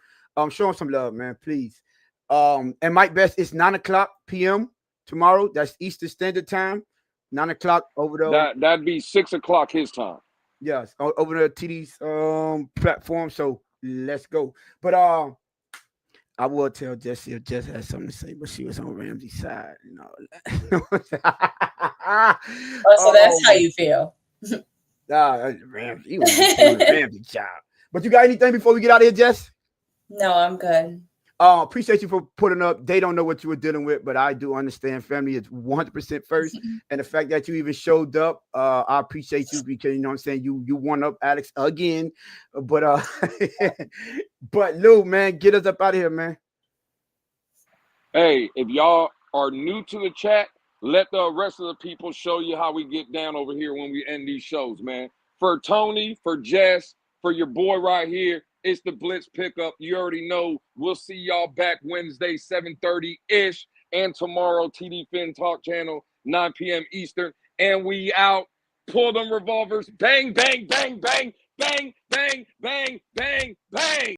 Show him some love, man, please. And Mike Best, it's 9:00 p.m. tomorrow. That's Eastern Standard Time. 9:00 over there. That'd be 6:00 his time. Yes, over the TD's platform. So let's go. But I will tell Jessie if Jess has something to say, but she was on Ramsey's side, you know. So that's how you feel. Ramsey, he was doing a Ramsey job. But you got anything before we get out of here, Jess? No, I'm good. Appreciate you for putting up. They don't know what you were dealing with, but I do understand. Family is 100% first, and the fact that you even showed up, I appreciate you because you know what I'm saying. You won up Alex again, but but Lou, man, get us up out of here, man. Hey, if y'all are new to the chat, let the rest of the people show you how we get down over here when we end these shows, man. For Tony, for Jess, for your boy right here. It's the Blitz Pickup. You already know. We'll see y'all back Wednesday, 7:30-ish. And tomorrow, TD Fin Talk Channel, 9 p.m. Eastern. And we out. Pull them revolvers. Bang, bang, bang, bang, bang, bang, bang, bang, bang.